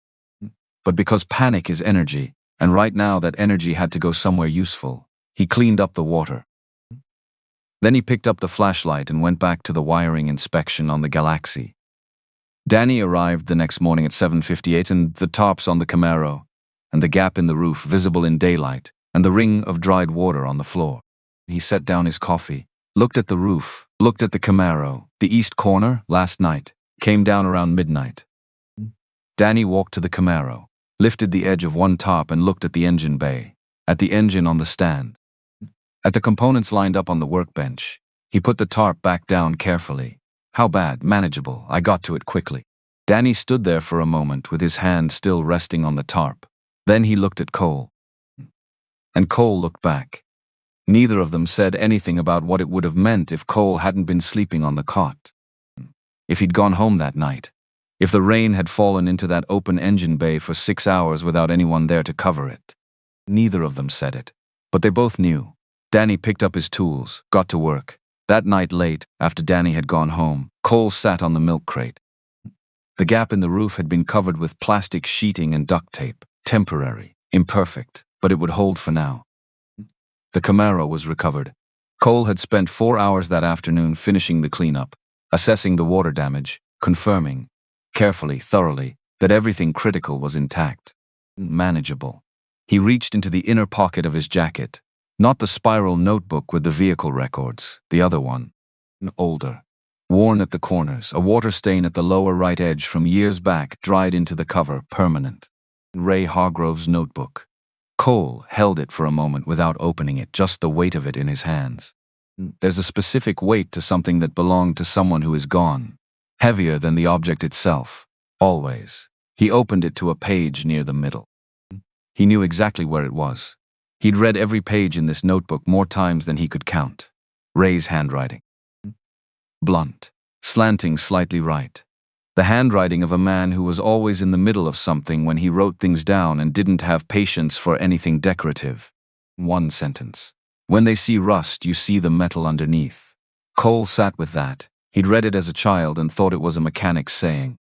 but because panic is energy, and right now that energy had to go somewhere useful. He cleaned up the water. Then he picked up the flashlight and went back to the wiring inspection on the Galaxy. Danny arrived the next morning at 7:58, and the tops on the Camaro, and the gap in the roof visible in daylight, and the ring of dried water on the floor. He set down his coffee, looked at the roof, looked at the Camaro. The east corner, last night, came down around midnight. Danny walked to the Camaro, lifted the edge of one top and looked at the engine bay, at the engine on the stand, at the components lined up on the workbench. He put the tarp back down carefully. How bad? Manageable. I got to it quickly. Danny stood there for a moment with his hand still resting on the tarp. Then he looked at Cole. And Cole looked back. Neither of them said anything about what it would have meant if Cole hadn't been sleeping on the cot. If he'd gone home that night. If the rain had fallen into that open engine bay for 6 hours without anyone there to cover it. Neither of them said it. But they both knew. Danny picked up his tools, got to work. That night late, after Danny had gone home, Cole sat on the milk crate. The gap in the roof had been covered with plastic sheeting and duct tape. Temporary, imperfect, but it would hold for now. The Camaro was recovered. Cole had spent 4 hours that afternoon finishing the cleanup, assessing the water damage, confirming, carefully, thoroughly, that everything critical was intact. Manageable. He reached into the inner pocket of his jacket. Not the spiral notebook with the vehicle records, the other one. Older. Worn at the corners, a water stain at the lower right edge from years back dried into the cover, permanent. Ray Hargrove's notebook. Cole held it for a moment without opening it, just the weight of it in his hands. There's a specific weight to something that belonged to someone who is gone. Heavier than the object itself. Always. He opened it to a page near the middle. He knew exactly where it was. He'd read every page in this notebook more times than he could count. Ray's handwriting. Blunt. Slanting slightly right. The handwriting of a man who was always in the middle of something when he wrote things down and didn't have patience for anything decorative. One sentence. When they see rust, you see the metal underneath. Cole sat with that. He'd read it as a child and thought it was a mechanic's saying.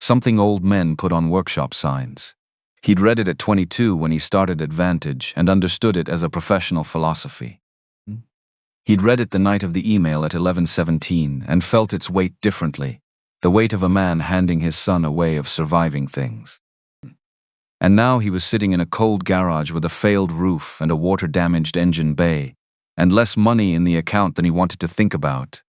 something old men put on workshop signs. He'd read it at 22 when he started at Vantage and understood it as a professional philosophy. He'd read it the night of the email at 11:17 and felt its weight differently, the weight of a man handing his son a way of surviving things. And now he was sitting in a cold garage with a failed roof and a water-damaged engine bay, and less money in the account than he wanted to think about,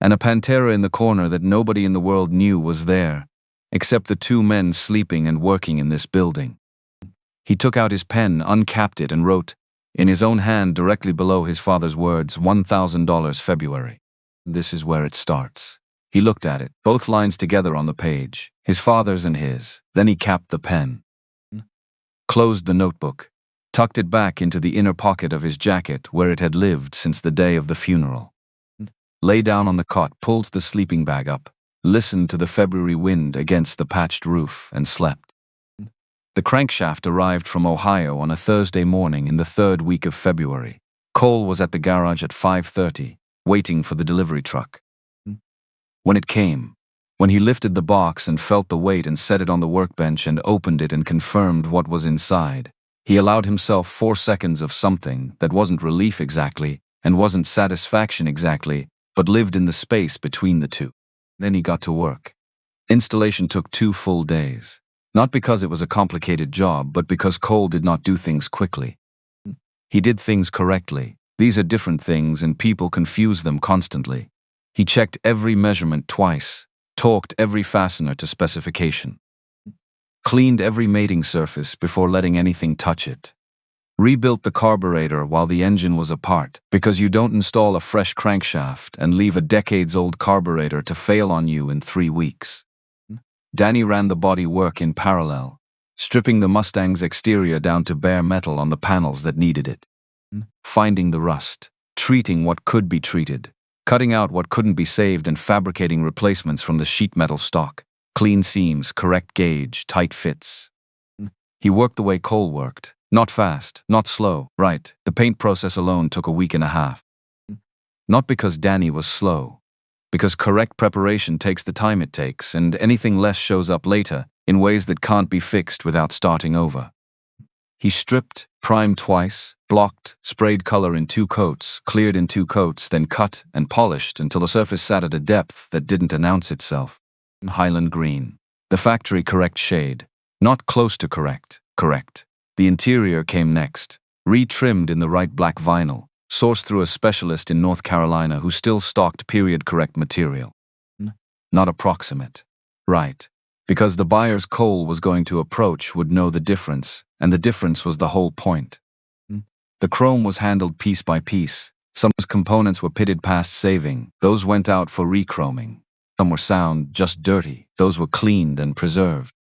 and a Pantera in the corner that nobody in the world knew was there, except the two men sleeping and working in this building. He took out his pen, uncapped it, and wrote, in his own hand directly below his father's words, $1,000 February. This is where it starts. He looked at it, both lines together on the page, his father's and his. Then he capped the pen, closed the notebook, tucked it back into the inner pocket of his jacket where it had lived since the day of the funeral, lay down on the cot, pulled the sleeping bag up, listened to the February wind against the patched roof, and slept. The crankshaft arrived from Ohio on a Thursday morning in the third week of February. Cole was at the garage at 5:30, waiting for the delivery truck. When it came, when he lifted the box and felt the weight and set it on the workbench and opened it and confirmed what was inside, he allowed himself 4 seconds of something that wasn't relief exactly and wasn't satisfaction exactly, but lived in the space between the two. Then he got to work. Installation took 2 full days. Not because it was a complicated job, but because Cole did not do things quickly. He did things correctly. These are different things and people confuse them constantly. He checked every measurement twice, torqued every fastener to specification, cleaned every mating surface before letting anything touch it, rebuilt the carburetor while the engine was apart, because you don't install a fresh crankshaft and leave a decades-old carburetor to fail on you in 3 weeks. Danny ran the body work in parallel, stripping the Mustang's exterior down to bare metal on the panels that needed it, finding the rust, treating what could be treated, cutting out what couldn't be saved and fabricating replacements from the sheet metal stock, clean seams, correct gauge, tight fits. He worked the way Cole worked, not fast, not slow, right. The paint process alone took a week and a half. Not because Danny was slow, because correct preparation takes the time it takes, and anything less shows up later in ways that can't be fixed without starting over. He stripped, primed twice, blocked, sprayed color in 2 coats, cleared in 2 coats, then cut and polished until the surface sat at a depth that didn't announce itself. Highland green, the factory correct shade, not close to correct, correct. The interior came next, re-trimmed in the right black vinyl, sourced through a specialist in North Carolina who still stocked period-correct material. Not approximate. Right. Because the buyers Cole was going to approach would know the difference, and the difference was the whole point. The chrome was handled piece by piece. Some components were pitted past saving. Those went out for re-chroming. Some were sound, just dirty. Those were cleaned and preserved.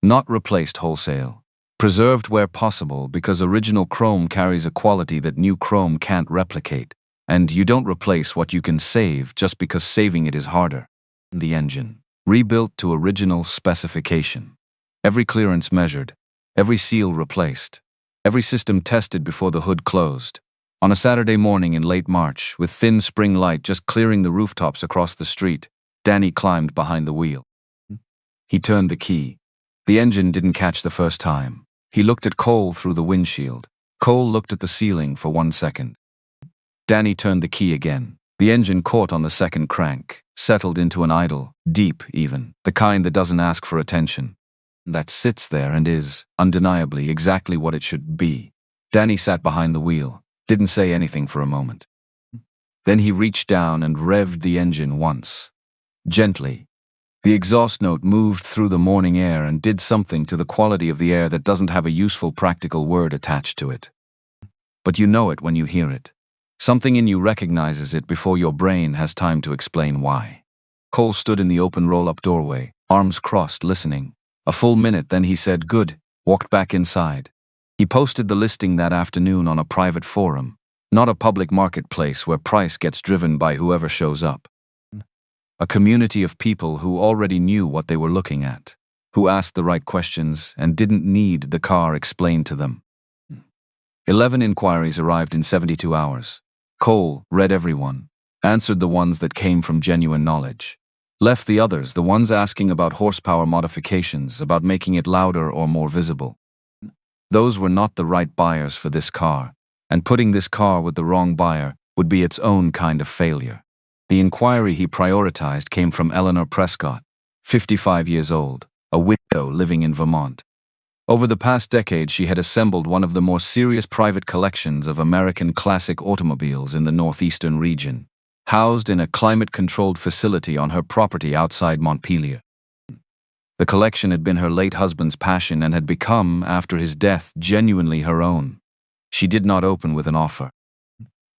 Not replaced wholesale. Preserved where possible, because original chrome carries a quality that new chrome can't replicate, and you don't replace what you can save just because saving it is harder. The engine, rebuilt to original specification. Every clearance measured, every seal replaced, every system tested before the hood closed. On a Saturday morning in late March, with thin spring light just clearing the rooftops across the street, Danny climbed behind the wheel. He turned the key. The engine didn't catch the first time. He looked at Cole through the windshield. Cole looked at the ceiling for 1 second. Danny turned the key again. The engine caught on the second crank, settled into an idle, deep even, the kind that doesn't ask for attention. That sits there and is, undeniably, exactly what it should be. Danny sat behind the wheel, didn't say anything for a moment. Then he reached down and revved the engine once. Gently. The exhaust note moved through the morning air and did something to the quality of the air that doesn't have a useful practical word attached to it. But you know it when you hear it. Something in you recognizes it before your brain has time to explain why. Cole stood in the open roll-up doorway, arms crossed, listening. A full minute, then he said, "Good," walked back inside. He posted the listing that afternoon on a private forum, not a public marketplace where price gets driven by whoever shows up. A community of people who already knew what they were looking at, who asked the right questions and didn't need the car explained to them. 11 inquiries arrived in 72 hours. Cole read every one, answered the ones that came from genuine knowledge. Left the others, the ones asking about horsepower modifications, about making it louder or more visible. Those were not the right buyers for this car, and putting this car with the wrong buyer would be its own kind of failure. The inquiry he prioritized came from Eleanor Prescott, 55 years old, a widow living in Vermont. Over the past decade, she had assembled one of the more serious private collections of American classic automobiles in the northeastern region, housed in a climate-controlled facility on her property outside Montpelier. The collection had been her late husband's passion and had become, after his death, genuinely her own. She did not open with an offer.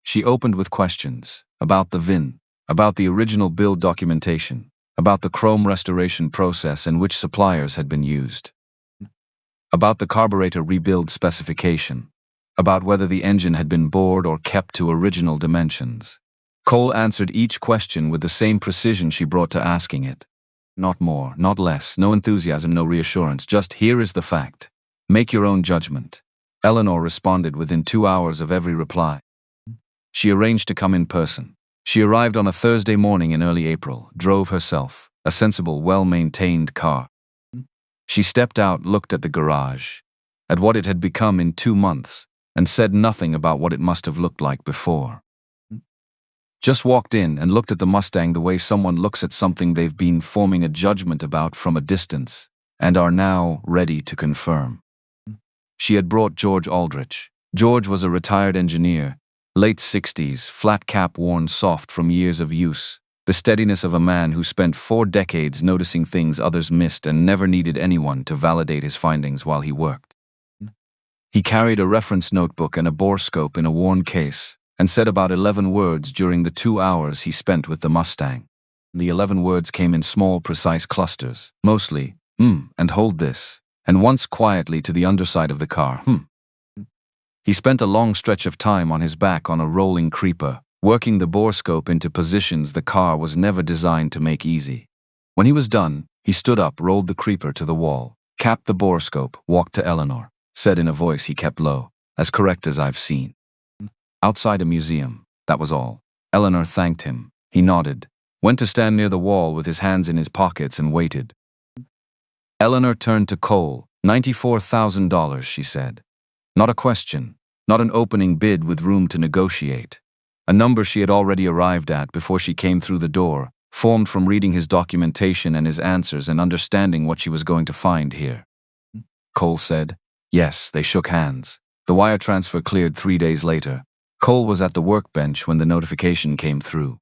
She opened with questions about the VIN, about the original build documentation, about the chrome restoration process and which suppliers had been used, about the carburetor rebuild specification, about whether the engine had been bored or kept to original dimensions. Cole answered each question with the same precision she brought to asking it. Not more, not less, no enthusiasm, no reassurance, just here is the fact. Make your own judgment. Eleanor responded within 2 hours of every reply. She arranged to come in person. She arrived on a Thursday morning in early April, drove herself, a sensible, well-maintained car. She stepped out, looked at the garage, at what it had become in 2 months, and said nothing about what it must have looked like before. Just walked in and looked at the Mustang the way someone looks at something they've been forming a judgment about from a distance, and are now ready to confirm. She had brought George Aldrich. George was a retired engineer, late 60s, flat cap worn soft from years of use, the steadiness of a man who spent 4 decades noticing things others missed and never needed anyone to validate his findings while he worked. He carried a reference notebook and a borescope in a worn case, and said about 11 words during the 2 hours he spent with the Mustang. The 11 words came in small, precise clusters, mostly, and hold this, and once quietly to the underside of the car, He spent a long stretch of time on his back on a rolling creeper, working the borescope into positions the car was never designed to make easy. When he was done, he stood up, rolled the creeper to the wall, capped the borescope, walked to Eleanor, said in a voice he kept low, "As correct as I've seen." Outside a museum, that was all. Eleanor thanked him. He nodded, went to stand near the wall with his hands in his pockets and waited. Eleanor turned to Cole. $94,000, she said. Not a question, not an opening bid with room to negotiate. A number she had already arrived at before she came through the door, formed from reading his documentation and his answers and understanding what she was going to find here. Cole said. Yes, they shook hands. The wire transfer cleared 3 days later. Cole was at the workbench when the notification came through.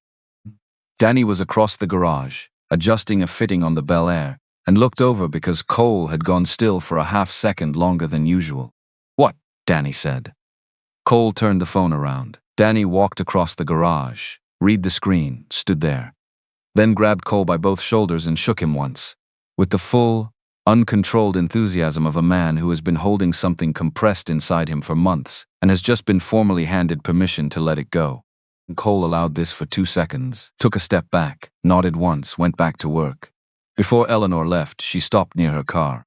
Danny was across the garage, adjusting a fitting on the Bel Air, and looked over because Cole had gone still for a half-second longer than usual. "What?" Danny said. Cole turned the phone around. Danny walked across the garage, read the screen, stood there. Then grabbed Cole by both shoulders and shook him once, with the full, uncontrolled enthusiasm of a man who has been holding something compressed inside him for months and has just been formally handed permission to let it go. Cole allowed this for 2 seconds, took a step back, nodded once, went back to work. Before Eleanor left, she stopped near her car,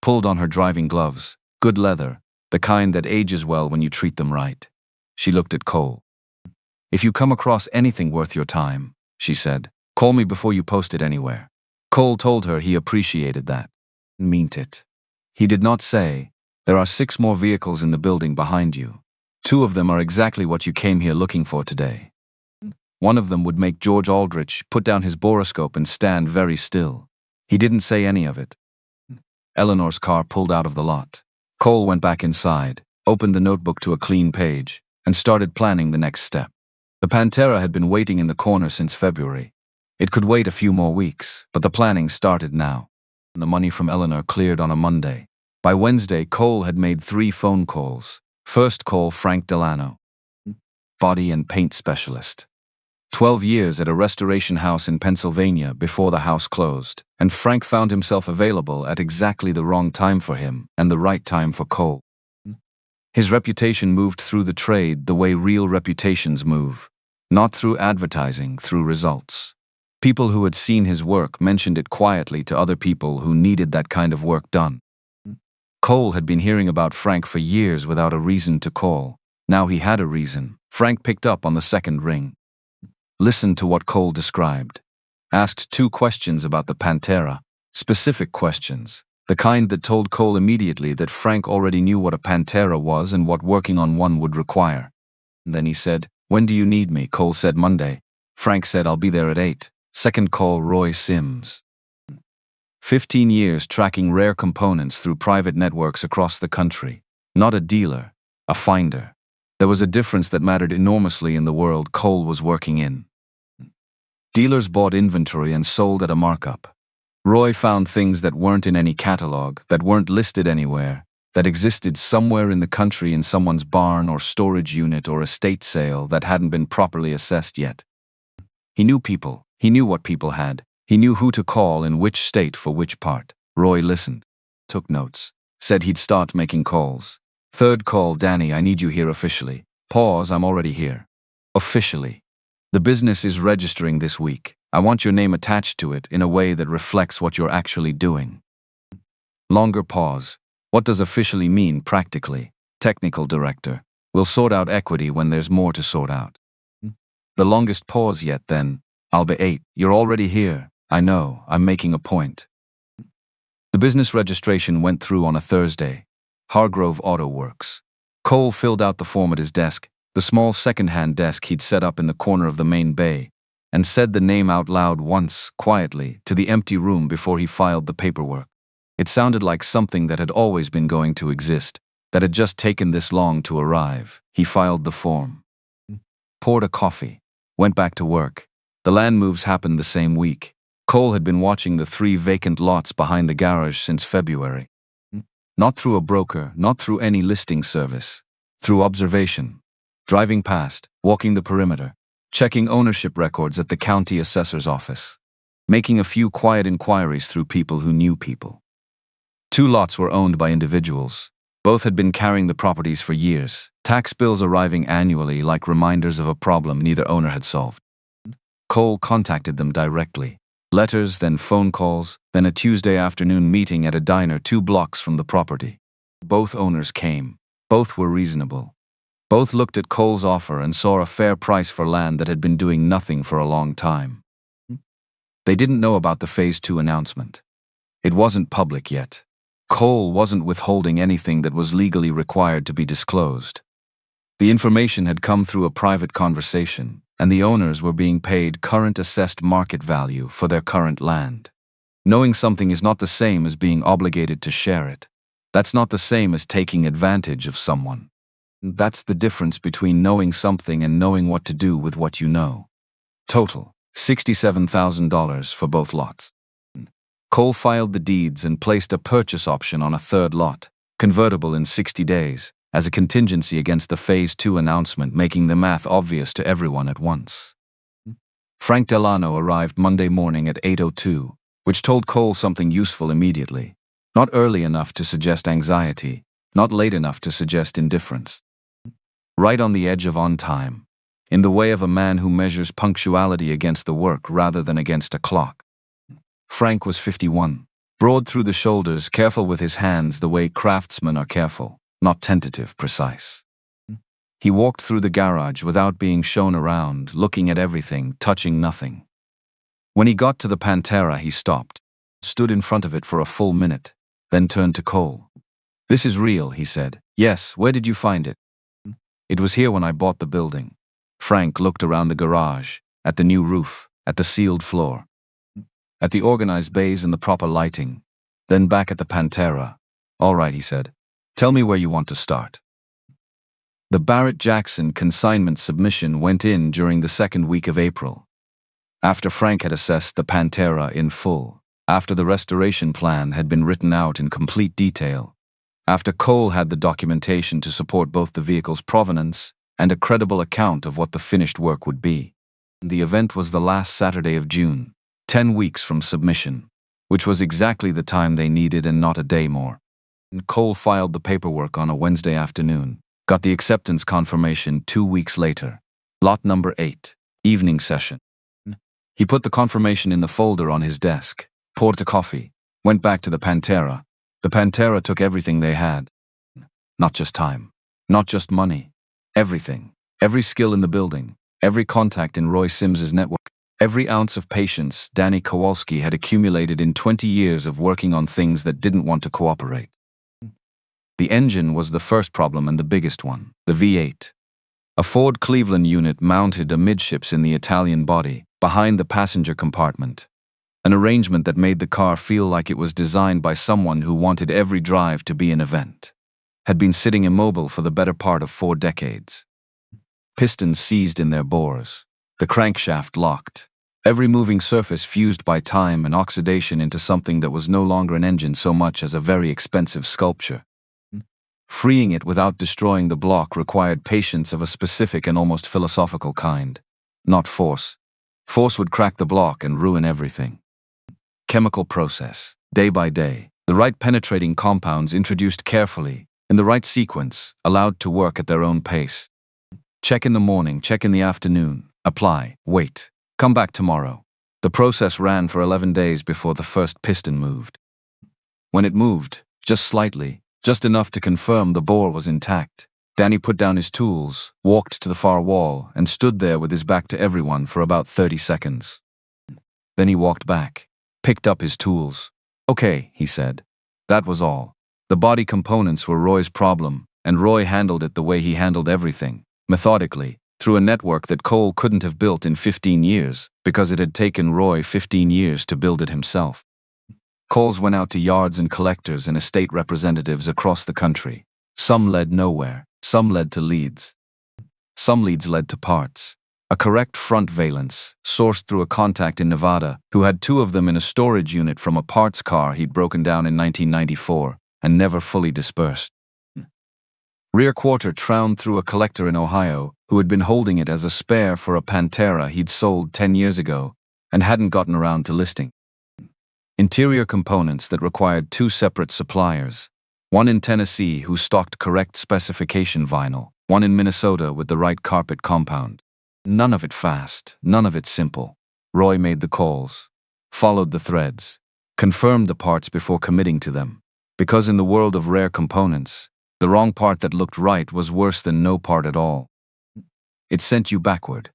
pulled on her driving gloves, good leather, the kind that ages well when you treat them right. She looked at Cole. "If you come across anything worth your time," she said, "call me before you post it anywhere." Cole told her he appreciated that. Meant it. He did not say, "There are 6 more vehicles in the building behind you. 2 of them are exactly what you came here looking for today. One of them would make George Aldrich put down his borescope and stand very still." He didn't say any of it. Eleanor's car pulled out of the lot. Cole went back inside, opened the notebook to a clean page, and started planning the next step. The Pantera had been waiting in the corner since February. It could wait a few more weeks, but the planning started now. The money from Eleanor cleared on a Monday. By Wednesday, Cole had made 3 phone calls. First call, Frank Delano, body and paint specialist. 12 years at a restoration house in Pennsylvania before the house closed, and Frank found himself available at exactly the wrong time for him and the right time for Cole. His reputation moved through the trade the way real reputations move, not through advertising, through results. People who had seen his work mentioned it quietly to other people who needed that kind of work done. Cole had been hearing about Frank for years without a reason to call. Now he had a reason. Frank picked up on the second ring. Listen to what Cole described. Asked 2 questions about the Pantera. Specific questions. The kind that told Cole immediately that Frank already knew what a Pantera was and what working on one would require. Then he said, "When do you need me?" Cole said, "Monday." Frank said, "I'll be there at 8. Second call, Roy Sims. 15 years tracking rare components through private networks across the country. Not a dealer, a finder. There was a difference that mattered enormously in the world Cole was working in. Dealers bought inventory and sold at a markup. Roy found things that weren't in any catalog, that weren't listed anywhere, that existed somewhere in the country in someone's barn or storage unit or estate sale that hadn't been properly assessed yet. He knew people. He knew what people had. He knew who to call in which state for which part. Roy listened, took notes, said he'd start making calls. Third call, "Danny, I need you here officially." Pause, "I'm already here." Officially. The business is registering this week. I want your name attached to it in a way that reflects what you're actually doing. Longer pause. What does officially mean practically? Technical director. We'll sort out equity when there's more to sort out. The longest pause yet, then. I'll be 8. You're already here. I know, I'm making a point. The business registration went through on a Thursday. Hargrove Auto Works. Cole filled out the form at his desk, the small second-hand desk he'd set up in the corner of the main bay, and said the name out loud once, quietly, to the empty room before he filed the paperwork. It sounded like something that had always been going to exist, that had just taken this long to arrive. He filed the form. Poured a coffee. Went back to work. The land moves happened the same week. Cole had been watching the 3 vacant lots behind the garage since February. Not through a broker, not through any listing service. Through observation. Driving past, walking the perimeter, checking ownership records at the county assessor's office. Making a few quiet inquiries through people who knew people. 2 lots were owned by individuals. Both had been carrying the properties for years, tax bills arriving annually like reminders of a problem neither owner had solved. Cole contacted them directly. Letters, then phone calls, then a Tuesday afternoon meeting at a diner 2 blocks from the property. Both owners came. Both were reasonable. Both looked at Cole's offer and saw a fair price for land that had been doing nothing for a long time. They didn't know about the Phase 2 announcement. It wasn't public yet. Cole wasn't withholding anything that was legally required to be disclosed. The information had come through a private conversation, and the owners were being paid current assessed market value for their current land. Knowing something is not the same as being obligated to share it. That's not the same as taking advantage of someone. That's the difference between knowing something and knowing what to do with what you know. Total, $67,000 for both lots. Cole filed the deeds and placed a purchase option on a 3rd lot, convertible in 60 days, as a contingency against the Phase 2 announcement, making the math obvious to everyone at once. Frank Delano arrived Monday morning at 8:02, which told Cole something useful immediately. Not early enough to suggest anxiety, not late enough to suggest indifference. Right on the edge of on time, in the way of a man who measures punctuality against the work rather than against a clock. Frank was 51, broad through the shoulders, careful with his hands the way craftsmen are careful, not tentative, precise. He walked through the garage without being shown around, looking at everything, touching nothing. When he got to the Pantera, he stopped, stood in front of it for a full minute, then turned to Cole. "This is real," he said. "Yes, where did you find it?" "It was here when I bought the building." Frank looked around the garage, at the new roof, at the sealed floor, at the organized bays and the proper lighting, then back at the Pantera. "All right," he said. "Tell me where you want to start." The Barrett-Jackson consignment submission went in during the 2nd week of April. After Frank had assessed the Pantera in full, after the restoration plan had been written out in complete detail, after Cole had the documentation to support both the vehicle's provenance and a credible account of what the finished work would be. The event was the last Saturday of June, 10 weeks from submission, which was exactly the time they needed and not a day more. Cole filed the paperwork on a Wednesday afternoon, got the acceptance confirmation 2 weeks later. Lot number 8, evening session. He put the confirmation in the folder on his desk, poured a coffee, went back to the Pantera. The Pantera took everything they had. Not just time, not just money, everything, every skill in the building, every contact in Roy Sims's network. Every ounce of patience Danny Kowalski had accumulated in 20 years of working on things that didn't want to cooperate. The engine was the first problem and the biggest one, the V8. A Ford Cleveland unit mounted amidships in the Italian body, behind the passenger compartment. An arrangement that made the car feel like it was designed by someone who wanted every drive to be an event. Had been sitting immobile for the better part of 4 decades. Pistons seized in their bores. The crankshaft locked. Every moving surface fused by time and oxidation into something that was no longer an engine so much as a very expensive sculpture. Freeing it without destroying the block required patience of a specific and almost philosophical kind. Not force. Force would crack the block and ruin everything. Chemical process, day by day, the right penetrating compounds introduced carefully, in the right sequence, allowed to work at their own pace. Check in the morning, check in the afternoon, apply, wait, come back tomorrow. The process ran for 11 days before the first piston moved. When it moved, just slightly, just enough to confirm the bore was intact, Danny put down his tools, walked to the far wall, and stood there with his back to everyone for about 30 seconds. Then he walked back, picked up his tools. Okay, he said. That was all. The body components were Roy's problem, and Roy handled it the way he handled everything, methodically, through a network that Cole couldn't have built in 15 years, because it had taken Roy 15 years to build it himself. Calls went out to yards and collectors and estate representatives across the country. Some led nowhere, some led to leads. Some leads led to parts. A correct front valence, sourced through a contact in Nevada, who had 2 of them in a storage unit from a parts car he'd broken down in 1994, and never fully dispersed. Rear quarter trouned through a collector in Ohio, who had been holding it as a spare for a Pantera he'd sold 10 years ago, and hadn't gotten around to listing. Interior components that required 2 separate suppliers. One in Tennessee who stocked correct specification vinyl, one in Minnesota with the right carpet compound. None of it fast, none of it simple. Roy made the calls, followed the threads, confirmed the parts before committing to them. Because in the world of rare components, the wrong part that looked right was worse than no part at all. It sent you backward,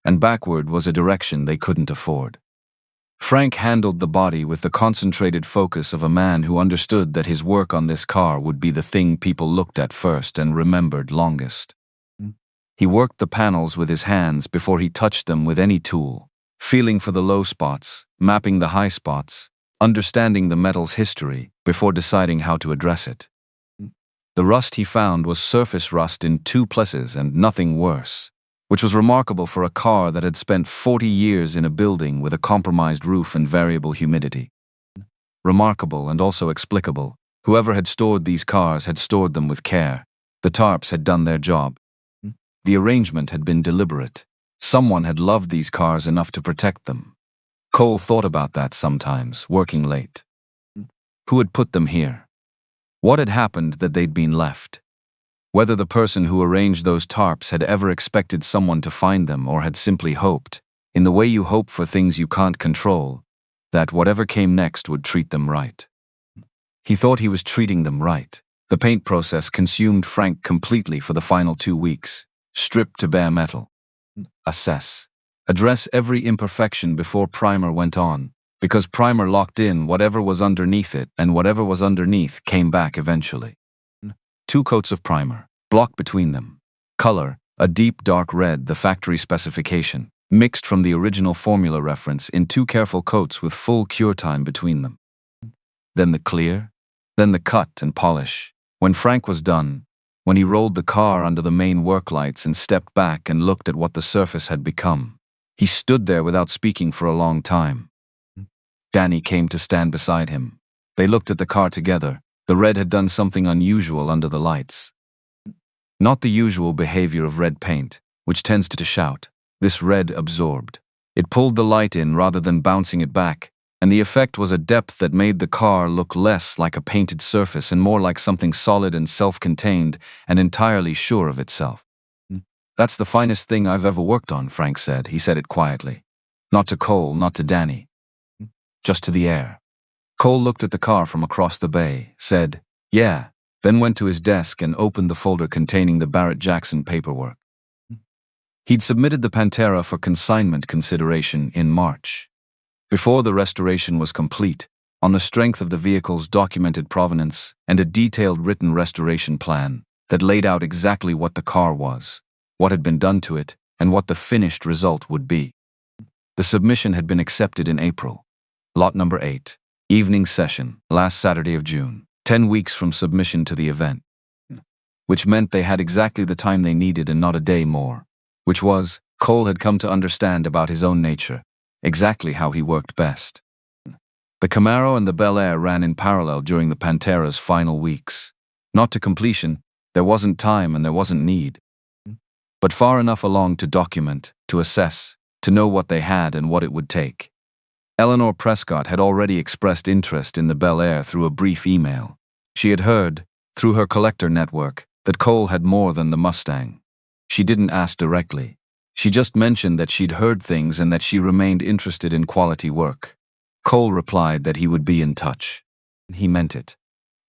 and backward was a direction they couldn't afford. Frank handled the body with the concentrated focus of a man who understood that his work on this car would be the thing people looked at first and remembered longest. He worked the panels with his hands before he touched them with any tool, feeling for the low spots, mapping the high spots, understanding the metal's history before deciding how to address it. The rust he found was surface rust in 2 places and nothing worse, which was remarkable for a car that had spent 40 years in a building with a compromised roof and variable humidity. Remarkable and also explicable. Whoever had stored these cars had stored them with care. The tarps had done their job. The arrangement had been deliberate. Someone had loved these cars enough to protect them. Cole thought about that sometimes, working late. Who had put them here? What had happened that they'd been left? Whether the person who arranged those tarps had ever expected someone to find them or had simply hoped, in the way you hope for things you can't control, that whatever came next would treat them right. He thought he was treating them right. The paint process consumed Frank completely for the final 2 weeks. Strip to bare metal. Assess. Address every imperfection before primer went on, because primer locked in whatever was underneath it, and whatever was underneath came back eventually. 2 coats of primer, block between them. Color, a deep dark red, the factory specification, mixed from the original formula reference in 2 careful coats with full cure time between them. Then the clear, then the cut and polish. When Frank was done, when he rolled the car under the main work lights and stepped back and looked at what the surface had become, he stood there without speaking for a long time. Danny came to stand beside him. They looked at the car together. The red had done something unusual under the lights. Not the usual behavior of red paint, which tends to shout. This red absorbed. It pulled the light in rather than bouncing it back, and the effect was a depth that made the car look less like a painted surface and more like something solid and self-contained and entirely sure of itself. That's the finest thing I've ever worked on, Frank said. He said it quietly. Not to Cole, not to Danny. Just to the air. Cole looked at the car from across the bay, said, "Yeah," then went to his desk and opened the folder containing the Barrett Jackson paperwork. He'd submitted the Pantera for consignment consideration in March. Before the restoration was complete, on the strength of the vehicle's documented provenance and a detailed written restoration plan that laid out exactly what the car was, what had been done to it, and what the finished result would be. The submission had been accepted in April. Lot number 8, evening session, last Saturday of June, 10 weeks from submission to the event. Which meant they had exactly the time they needed and not a day more. Which was, Cole had come to understand about his own nature, exactly how he worked best. The Camaro and the Bel Air ran in parallel during the Pantera's final weeks. Not to completion, there wasn't time and there wasn't need. But far enough along to document, to assess, to know what they had and what it would take. Eleanor Prescott had already expressed interest in the Bel Air through a brief email. She had heard, through her collector network, that Cole had more than the Mustang. She didn't ask directly. She just mentioned that she'd heard things and that she remained interested in quality work. Cole replied that he would be in touch. He meant it.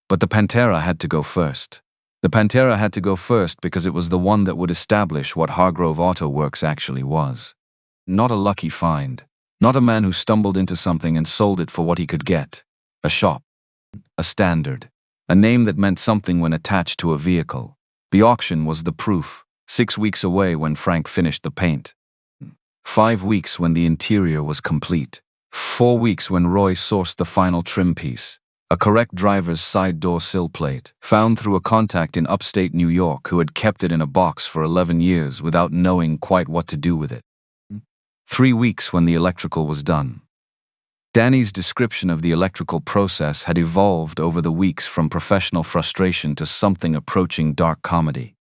But the Pantera had to go first. The Pantera had to go first because it was the one that would establish what Hargrove Auto Works actually was. Not a lucky find. Not a man who stumbled into something and sold it for what he could get. A shop. A standard. A name that meant something when attached to a vehicle. The auction was the proof. 6 weeks away when Frank finished the paint. 5 weeks when the interior was complete. 4 weeks when Roy sourced the final trim piece. A correct driver's side door sill plate, found through a contact in upstate New York who had kept it in a box for 11 years without knowing quite what to do with it. 3 weeks when the electrical was done. Danny's description of the electrical process had evolved over the weeks from professional frustration to something approaching dark comedy.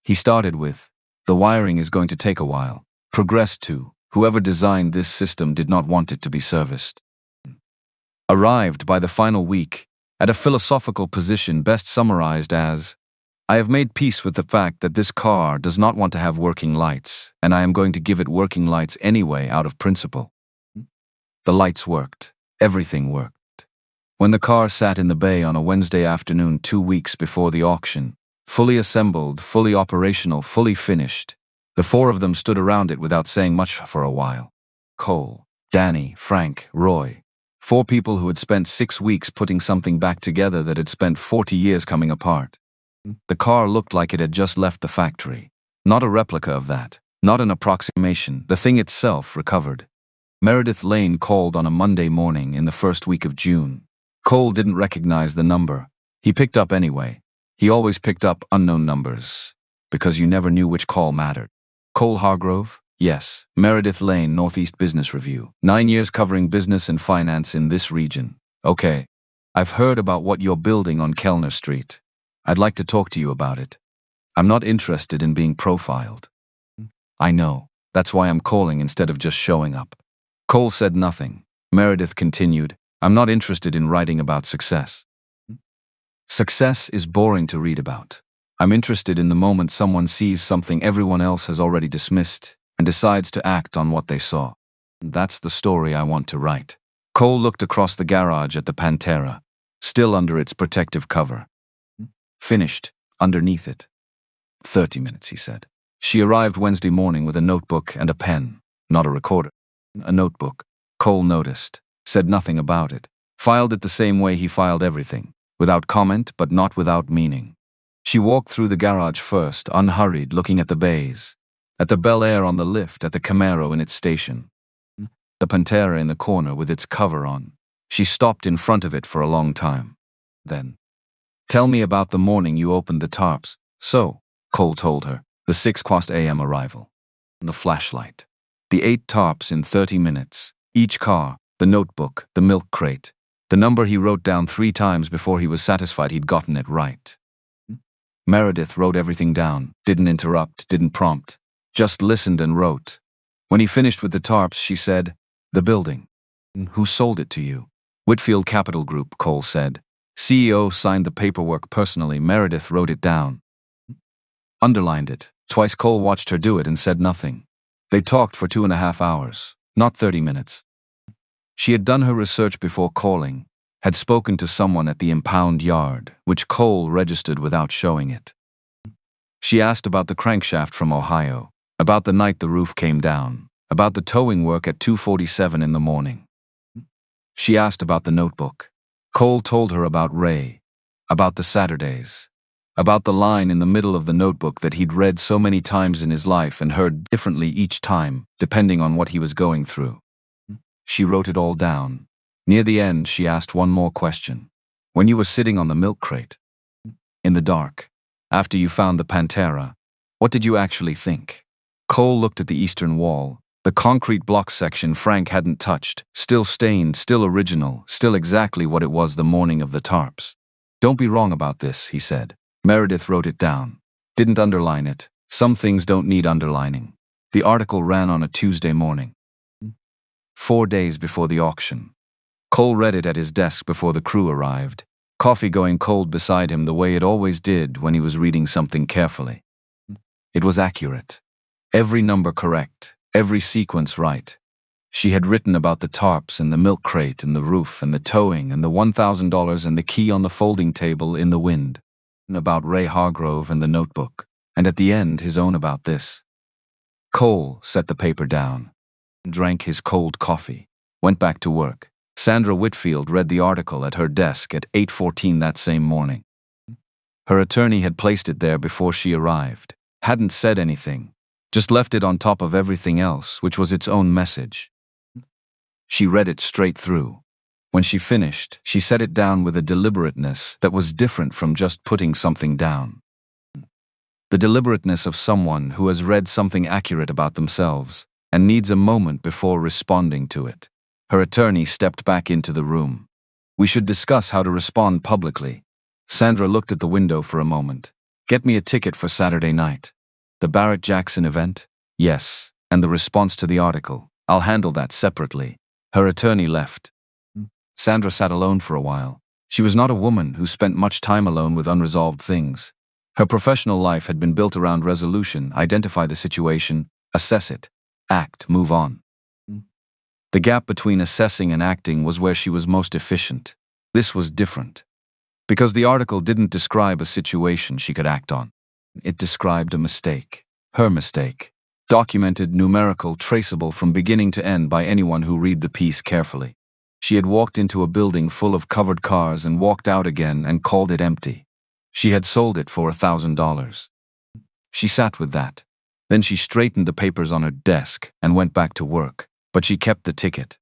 He started with, "The wiring is going to take a while," progressed to, "Whoever designed this system did not want it to be serviced." Arrived by the final week at a philosophical position best summarized as, "I have made peace with the fact that this car does not want to have working lights, and I am going to give it working lights anyway out of principle." The lights worked. Everything worked. When the car sat in the bay on a Wednesday afternoon 2 weeks before the auction, fully assembled, fully operational, fully finished, the 4 of them stood around it without saying much for a while. Cole, Danny, Frank, Roy. 4 people who had spent 6 weeks putting something back together that had spent 40 years coming apart. The car looked like it had just left the factory. Not a replica of that. Not an approximation. The thing itself recovered. Meredith Lane called on a Monday morning in the first week of June. Cole didn't recognize the number. He picked up anyway. He always picked up unknown numbers, because you never knew which call mattered. Cole Hargrove? Yes. Meredith Lane, Northeast Business Review. 9 years covering business and finance in this region. Okay. I've heard about what you're building on Kellner Street. I'd like to talk to you about it. I'm not interested in being profiled. I know. That's why I'm calling instead of just showing up. Cole said nothing. Meredith continued, "I'm not interested in writing about success. Success is boring to read about. I'm interested in the moment someone sees something everyone else has already dismissed and decides to act on what they saw. That's the story I want to write." Cole looked across the garage at the Pantera, still under its protective cover. Finished, underneath it. 30 minutes, he said. She arrived Wednesday morning with a notebook and a pen, not a recorder. A notebook. Cole noticed, said nothing about it, filed it the same way he filed everything, without comment but not without meaning. She walked through the garage first, unhurried, looking at the bays, at the Bel Air on the lift, at the Camaro in its station, the Pantera in the corner with its cover on. She stopped in front of it for a long time. Then, "Tell me about the morning you opened the tarps." "So," Cole told her, the 6 a.m. arrival. The flashlight. The 8 tarps in 30 minutes. Each car, the notebook, the milk crate. The number he wrote down 3 times before he was satisfied he'd gotten it right. Meredith wrote everything down, didn't interrupt, didn't prompt, just listened and wrote. When he finished with the tarps, she said, "The building. Who sold it to you?" "Whitfield Capital Group," Cole said. CEO signed the paperwork personally. Meredith wrote it down. Underlined it. Twice Cole watched her do it and said nothing. They talked for 2.5 hours, not 30 minutes. She had done her research before calling, had spoken to someone at the impound yard, which Cole registered without showing it. She asked about the crankshaft from Ohio, About the night the roof came down. About the towing work at 2:47 in the morning. She asked about the notebook. Cole told her about Ray. About the Saturdays. About the line in the middle of the notebook that he'd read so many times in his life and heard differently each time, depending on what he was going through. She wrote it all down. Near the end, she asked one more question. When you were sitting on the milk crate, in the dark, after you found the Pantera, what did you actually think? Cole looked at the eastern wall, the concrete block section Frank hadn't touched, still stained, still original, still exactly what it was the morning of the tarps. Don't be wrong about this, he said. Meredith wrote it down. Didn't underline it. Some things don't need underlining. The article ran on a Tuesday morning. 4 days before the auction. Cole read it at his desk before the crew arrived, coffee going cold beside him the way it always did when he was reading something carefully. It was accurate. Every number correct, every sequence right. She had written about the tarps and the milk crate and the roof and the towing and the $1,000 and the key on the folding table in the wind. And about Ray Hargrove and the notebook. And at the end, his own about this. Cole set the paper down, drank his cold coffee, went back to work. Sandra Whitfield read the article at her desk at 8:14 that same morning. Her attorney had placed it there before she arrived, hadn't said anything, just left it on top of everything else, which was its own message. She read it straight through. When she finished, she set it down with a deliberateness that was different from just putting something down. The deliberateness of someone who has read something accurate about themselves and needs a moment before responding to it. Her attorney stepped back into the room. We should discuss how to respond publicly. Sandra looked at the window for a moment. Get me a ticket for Saturday night. The Barrett-Jackson event? Yes. And the response to the article? I'll handle that separately. Her attorney left. Sandra sat alone for a while. She was not a woman who spent much time alone with unresolved things. Her professional life had been built around resolution, identify the situation, assess it, act, move on. The gap between assessing and acting was where she was most efficient. This was different. Because the article didn't describe a situation she could act on. It described a mistake. Her mistake. Documented, numerical, traceable from beginning to end by anyone who read the piece carefully. She had walked into a building full of covered cars and walked out again and called it empty. She had sold it for $1,000. She sat with that. Then she straightened the papers on her desk and went back to work. But she kept the ticket.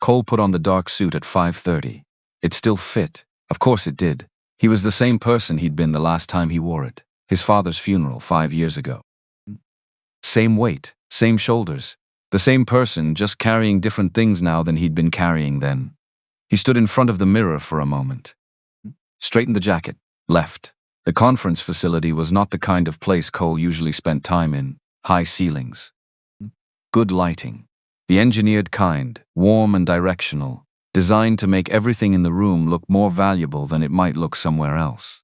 Cole put on the dark suit at 5:30. It still fit. Of course it did. He was the same person he'd been the last time he wore it. His father's funeral 5 years ago. Same weight, same shoulders. The same person, just carrying different things now than he'd been carrying then. He stood in front of the mirror for a moment. Straightened the jacket. Left. The conference facility was not the kind of place Cole usually spent time in. High ceilings. Good lighting. The engineered kind, warm and directional, designed to make everything in the room look more valuable than it might look somewhere else.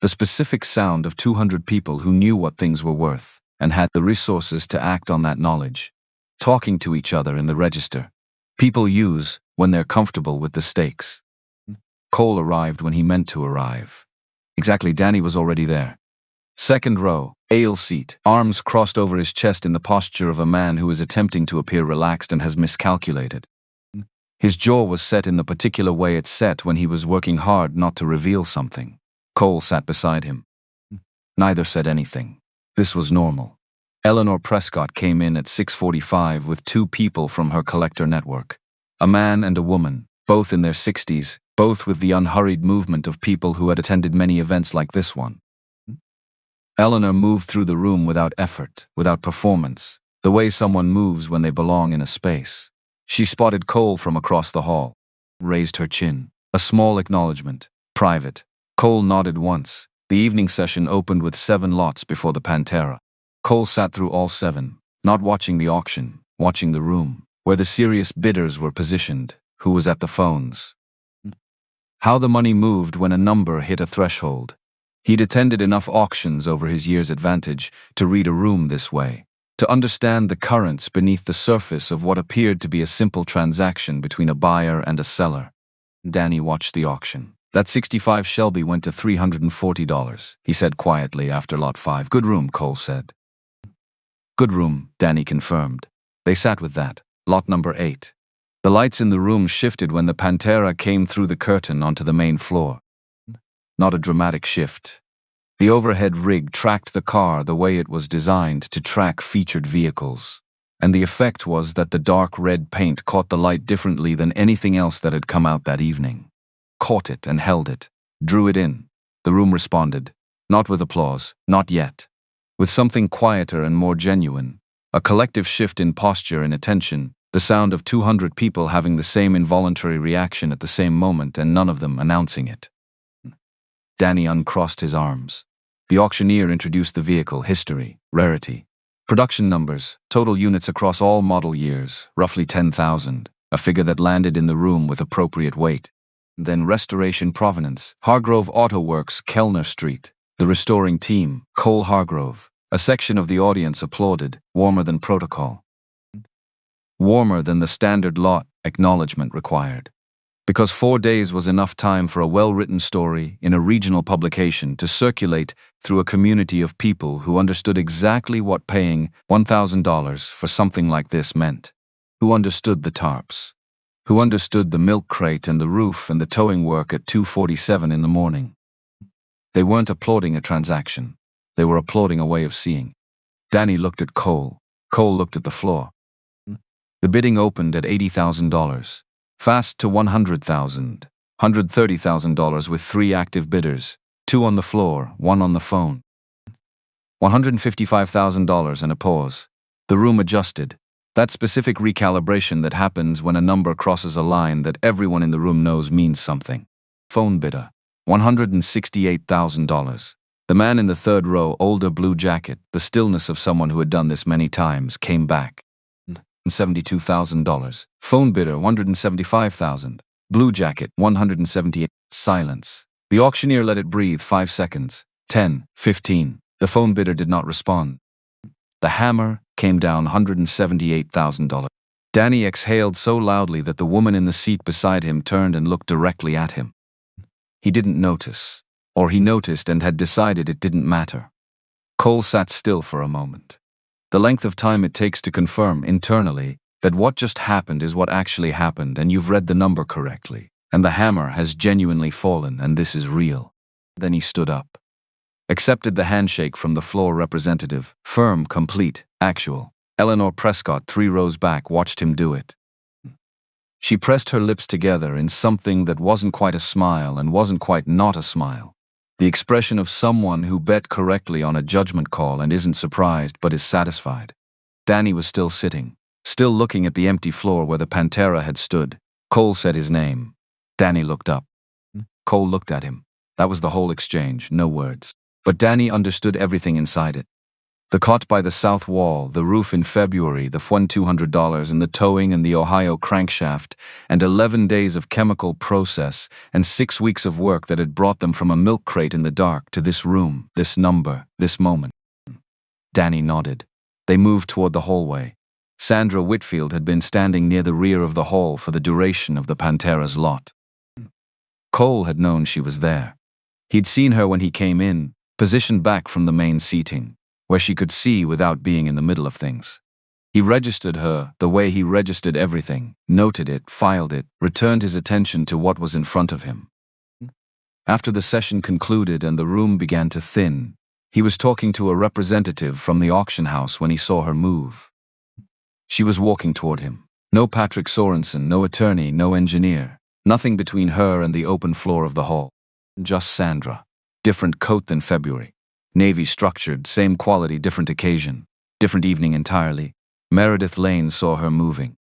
The specific sound of 200 people who knew what things were worth and had the resources to act on that knowledge, talking to each other in the register. People use when they're comfortable with the stakes. Cole arrived when he meant to arrive. Exactly, Danny was already there. Second row, ale seat, arms crossed over his chest in the posture of a man who is attempting to appear relaxed and has miscalculated. His jaw was set in the particular way it's set when he was working hard not to reveal something. Cole sat beside him. Neither said anything. This was normal. Eleanor Prescott came in at 6:45 with 2 people from her collector network. A man and a woman, both in their 60s, both with the unhurried movement of people who had attended many events like this one. Eleanor moved through the room without effort, without performance, the way someone moves when they belong in a space. She spotted Cole from across the hall, raised her chin. A small acknowledgement. Private. Cole nodded once. The evening session opened with 7 lots before the Pantera. Cole sat through all 7, not watching the auction, watching the room, where the serious bidders were positioned, who was at the phones. How the money moved when a number hit a threshold. He'd attended enough auctions over his year's advantage to read a room this way, to understand the currents beneath the surface of what appeared to be a simple transaction between a buyer and a seller. Danny watched the auction. That 65 Shelby went to $340, he said quietly after lot 5. Good room, Cole said. Good room, Danny confirmed. They sat with that. Lot number 8. The lights in the room shifted when the Pantera came through the curtain onto the main floor. Not a dramatic shift. The overhead rig tracked the car the way it was designed to track featured vehicles. And the effect was that the dark red paint caught the light differently than anything else that had come out that evening. Caught it and held it, drew it in. The room responded. Not with applause, not yet. With something quieter and more genuine. A collective shift in posture and attention, the sound of 200 people having the same involuntary reaction at the same moment and none of them announcing it. Danny uncrossed his arms. The auctioneer introduced the vehicle, history, rarity. Production numbers, total units across all model years, roughly 10,000, a figure that landed in the room with appropriate weight. Then restoration provenance, Hargrove Auto Works, Kellner Street. The restoring team, Cole Hargrove. A section of the audience applauded, warmer than protocol. Warmer than the standard lot acknowledgement required. Because 4 days was enough time for a well-written story in a regional publication to circulate through a community of people who understood exactly what paying $1,000 for something like this meant. Who understood the tarps. Who understood the milk crate and the roof and the towing work at 2:47 in the morning. They weren't applauding a transaction. They were applauding a way of seeing. Danny looked at Cole. Cole looked at the floor. The bidding opened at $80,000. Fast to $100,000. $130,000 with 3 active bidders. 2 on the floor, 1 on the phone. $155,000 and a pause. The room adjusted. That specific recalibration that happens when a number crosses a line that everyone in the room knows means something. Phone bidder. $168,000. The man in the third row, older blue jacket, the stillness of someone who had done this many times, came back. $72,000. Phone bidder, $175,000. Blue jacket, $178,000. Silence. The auctioneer let it breathe 5 seconds. 10, 15. The phone bidder did not respond. The hammer came down $178,000. Danny exhaled so loudly that the woman in the seat beside him turned and looked directly at him. He didn't notice. Or he noticed and had decided it didn't matter. Cole sat still for a moment. The length of time it takes to confirm internally that what just happened is what actually happened and you've read the number correctly, and the hammer has genuinely fallen and this is real. Then he stood up. Accepted the handshake from the floor representative, firm, complete, actual. Eleanor Prescott, 3 rows back, watched him do it. She pressed her lips together in something that wasn't quite a smile and wasn't quite not a smile. The expression of someone who bet correctly on a judgment call and isn't surprised but is satisfied. Danny was still sitting, still looking at the empty floor where the Pantera had stood. Cole said his name. Danny looked up. Cole looked at him. That was the whole exchange, no words. But Danny understood everything inside it. The cot by the south wall, the roof in February, the $200 and the towing and the Ohio crankshaft, and 11 days of chemical process and 6 weeks of work that had brought them from a milk crate in the dark to this room, this number, this moment. Danny nodded. They moved toward the hallway. Sandra Whitfield had been standing near the rear of the hall for the duration of the Pantera's lot. Cole had known she was there. He'd seen her when he came in, positioned back from the main seating, where she could see without being in the middle of things. He registered her the way he registered everything, noted it, filed it, returned his attention to what was in front of him. After the session concluded and the room began to thin, he was talking to a representative from the auction house when he saw her move. She was walking toward him. No Patrick Sorensen, no attorney, no engineer. Nothing between her and the open floor of the hall. Just Sandra. Different coat than February. Navy structured, same quality, different occasion. Different evening entirely. Meredith Lane saw her moving.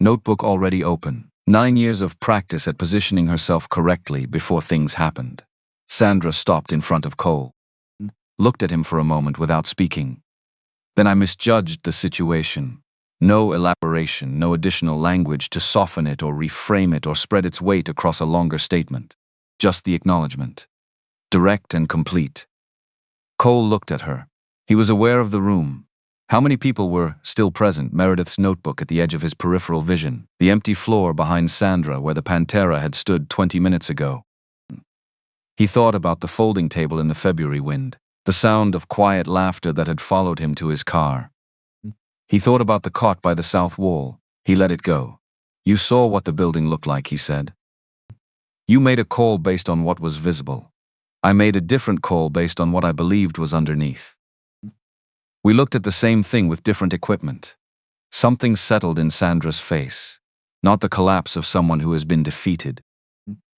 Notebook already open. 9 years of practice at positioning herself correctly before things happened. Sandra stopped in front of Cole. Looked at him for a moment without speaking. Then I misjudged the situation. No elaboration, no additional language to soften it or reframe it or spread its weight across a longer statement. Just the acknowledgement. Direct and complete. Cole looked at her. He was aware of the room. How many people were still present? Meredith's notebook at the edge of his peripheral vision. The empty floor behind Sandra where the Pantera had stood 20 minutes ago. He thought about the folding table in the February wind. The sound of quiet laughter that had followed him to his car. He thought about the cot by the south wall. He let it go. You saw what the building looked like, he said. You made a call based on what was visible. I made a different call based on what I believed was underneath. We looked at the same thing with different equipment. Something settled in Sandra's face. Not the collapse of someone who has been defeated.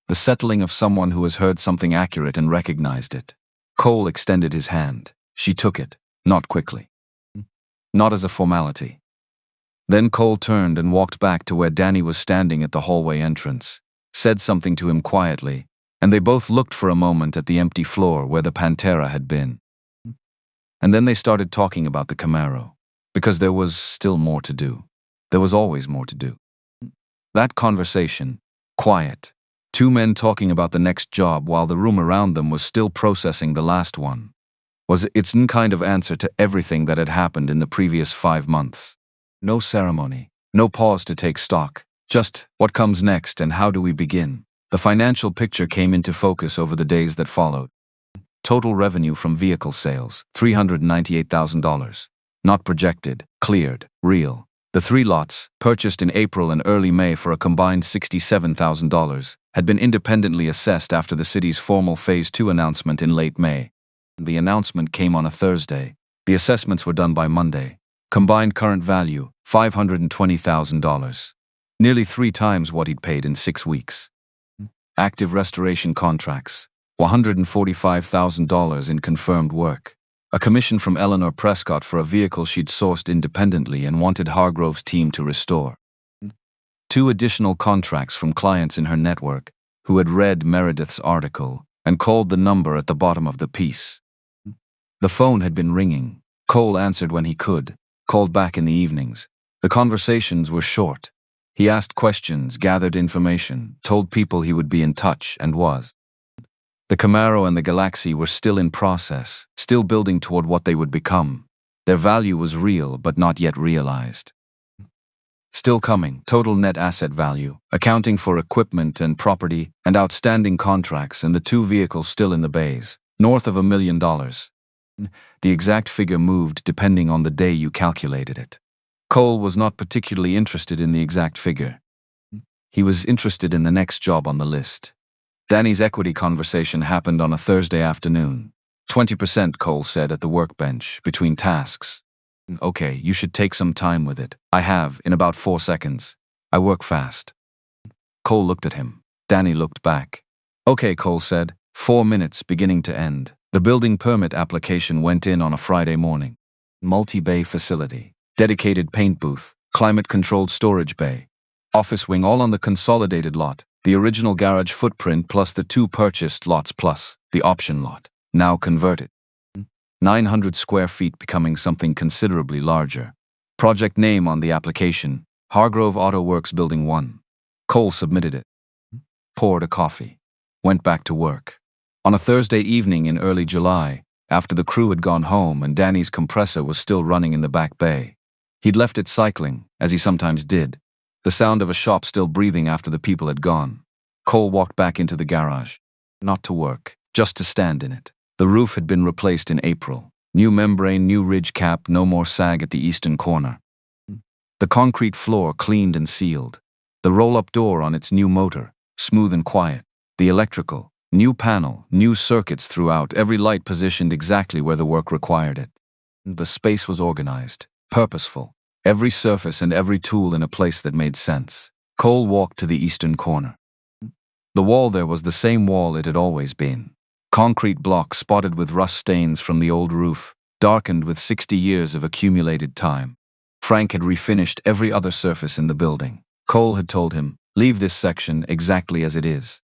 The settling of someone who has heard something accurate and recognized it. Cole extended his hand. She took it, not quickly. Not as a formality. Then Cole turned and walked back to where Danny was standing at the hallway entrance, said something to him quietly, and they both looked for a moment at the empty floor where the Pantera had been. And then they started talking about the Camaro, because there was still more to do. There was always more to do. That conversation, quiet, two men talking about the next job while the room around them was still processing the last one, was its kind of answer to everything that had happened in the previous 5 months. No ceremony, no pause to take stock, just what comes next and how do we begin. The financial picture came into focus over the days that followed. Total revenue from vehicle sales, $398,000. Not projected, cleared, real. The 3 lots, purchased in April and early May for a combined $67,000, had been independently assessed after the city's formal Phase 2 announcement in late May. The announcement came on a Thursday. The assessments were done by Monday. Combined current value, $520,000. Nearly 3 times what he'd paid in 6 weeks. Active restoration contracts, $145,000 in confirmed work. A commission from Eleanor Prescott for a vehicle she'd sourced independently and wanted Hargrove's team to restore. 2 additional contracts from clients in her network who had read Meredith's article and called the number at the bottom of the piece. The phone had been ringing. Cole answered when he could, called back in the evenings. The conversations were short. He asked questions, gathered information, told people he would be in touch, and was. The Camaro and the Galaxy were still in process, still building toward what they would become. Their value was real, but not yet realized. Still coming, total net asset value, accounting for equipment and property and outstanding contracts and the 2 vehicles still in the bays, north of $1 million. The exact figure moved depending on the day you calculated it. Cole was not particularly interested in the exact figure. He was interested in the next job on the list. Danny's equity conversation happened on a Thursday afternoon. 20%, Cole said at the workbench, between tasks. Okay, you should take some time with it. I have, in about 4 seconds. I work fast. Cole looked at him. Danny looked back. Okay, Cole said, 4 minutes beginning to end. The building permit application went in on a Friday morning. Multi-bay facility. Dedicated paint booth. Climate-controlled storage bay. Office wing all on the consolidated lot. The original garage footprint plus the 2 purchased lots plus the option lot, now converted. 900 square feet becoming something considerably larger. Project name on the application, Hargrove Auto Works Building 1. Cole submitted it. Poured a coffee. Went back to work. On a Thursday evening in early July, after the crew had gone home and Danny's compressor was still running in the back bay. He'd left it cycling, as he sometimes did. The sound of a shop still breathing after the people had gone. Cole walked back into the garage. Not to work, just to stand in it. The roof had been replaced in April. New membrane, new ridge cap, no more sag at the eastern corner. The concrete floor cleaned and sealed. The roll-up door on its new motor, smooth and quiet. The electrical, new panel, new circuits throughout, every light positioned exactly where the work required it. The space was organized, purposeful. Every surface and every tool in a place that made sense. Cole walked to the eastern corner. The wall there was the same wall it had always been. Concrete block spotted with rust stains from the old roof, darkened with 60 years of accumulated time. Frank had refinished every other surface in the building. Cole had told him, leave this section exactly as it is.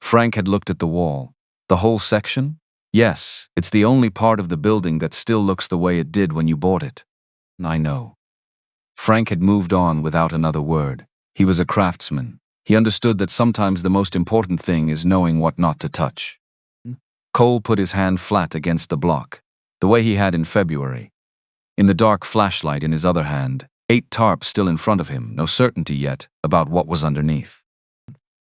Frank had looked at the wall. The whole section? Yes, it's the only part of the building that still looks the way it did when you bought it. I know. Frank had moved on without another word. He was a craftsman. He understood that sometimes the most important thing is knowing what not to touch. Cole put his hand flat against the block, the way he had in February. In the dark flashlight in his other hand, 8 tarps still in front of him, no certainty yet about what was underneath.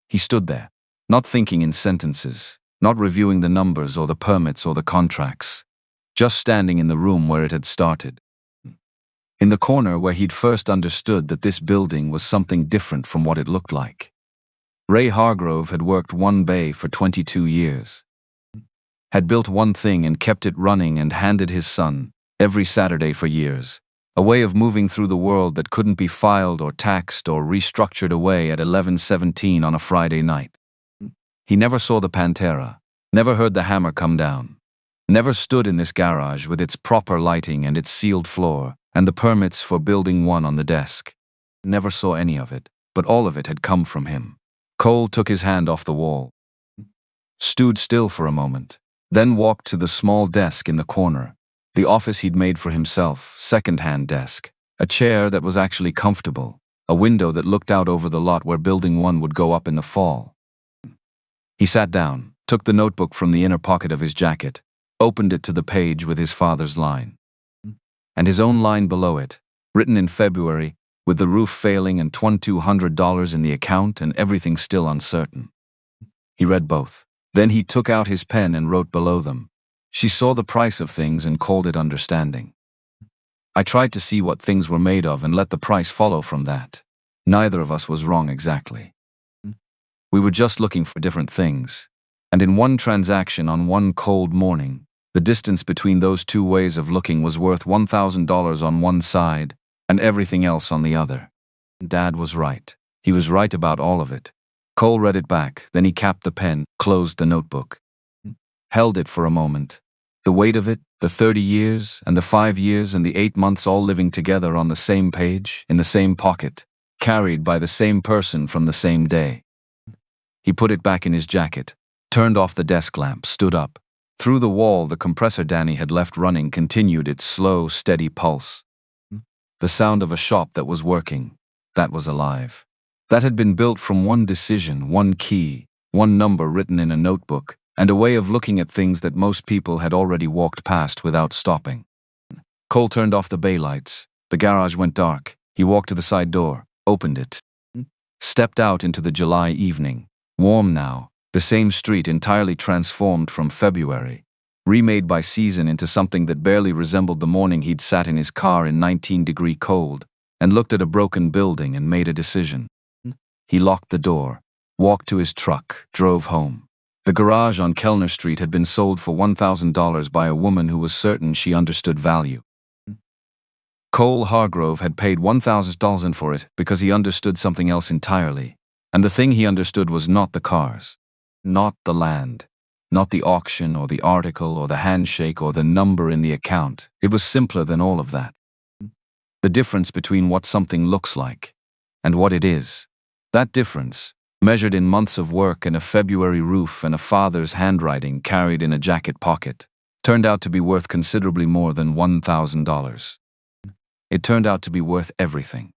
He stood there, not thinking in sentences, not reviewing the numbers or the permits or the contracts, just standing in the room where it had started. in the corner where he'd first understood that this building was something different from what it looked like. Ray Hargrove had worked one bay for 22 years. Had built one thing and kept it running and handed his son, every Saturday for years, a way of moving through the world that couldn't be filed or taxed or restructured away at 11:17 on a Friday night. He never saw the Pantera, never heard the hammer come down, never stood in this garage with its proper lighting and its sealed floor and the permits for building one on the desk. Never saw any of it, but all of it had come from him. Cole took his hand off the wall, stood still for a moment, then walked to the small desk in the corner, the office he'd made for himself, second-hand desk, a chair that was actually comfortable, a window that looked out over the lot where Building 1 would go up in the fall. He sat down, took the notebook from the inner pocket of his jacket, opened it to the page with his father's line. And his own line below it, written in February, with the roof failing and $2,200 in the account and everything still uncertain. He read both. Then he took out his pen and wrote below them. She saw the price of things and called it understanding. I tried to see what things were made of and let the price follow from that. Neither of us was wrong exactly. We were just looking for different things. And in one transaction on one cold morning, the distance between those two ways of looking was worth $1,000 on one side and everything else on the other. Dad was right. He was right about all of it. Cole read it back, then he capped the pen, closed the notebook. Held it for a moment. The weight of it, the 30 years, and the 5 years and the 8 months all living together on the same page, in the same pocket, carried by the same person from the same day. He put it back in his jacket, turned off the desk lamp, stood up. Through the wall, the compressor Danny had left running continued its slow, steady pulse. The sound of a shop that was working, that was alive. That had been built from one decision, one key, one number written in a notebook, and a way of looking at things that most people had already walked past without stopping. Cole turned off the bay lights. The garage went dark. He walked to the side door, opened it, stepped out into the July evening. Warm now, the same street entirely transformed from February, remade by season into something that barely resembled the morning he'd sat in his car in 19-degree cold and looked at a broken building and made a decision. He locked the door, walked to his truck, drove home. The garage on Kellner Street had been sold for $1,000 by a woman who was certain she understood value. Cole Hargrove had paid $1,000 for it because he understood something else entirely, and the thing he understood was not the cars, not the land, not the auction or the article or the handshake or the number in the account. It was simpler than all of that. The difference between what something looks like and what it is. That difference, measured in months of work and a February roof and a father's handwriting carried in a jacket pocket, turned out to be worth considerably more than $1,000. It turned out to be worth everything.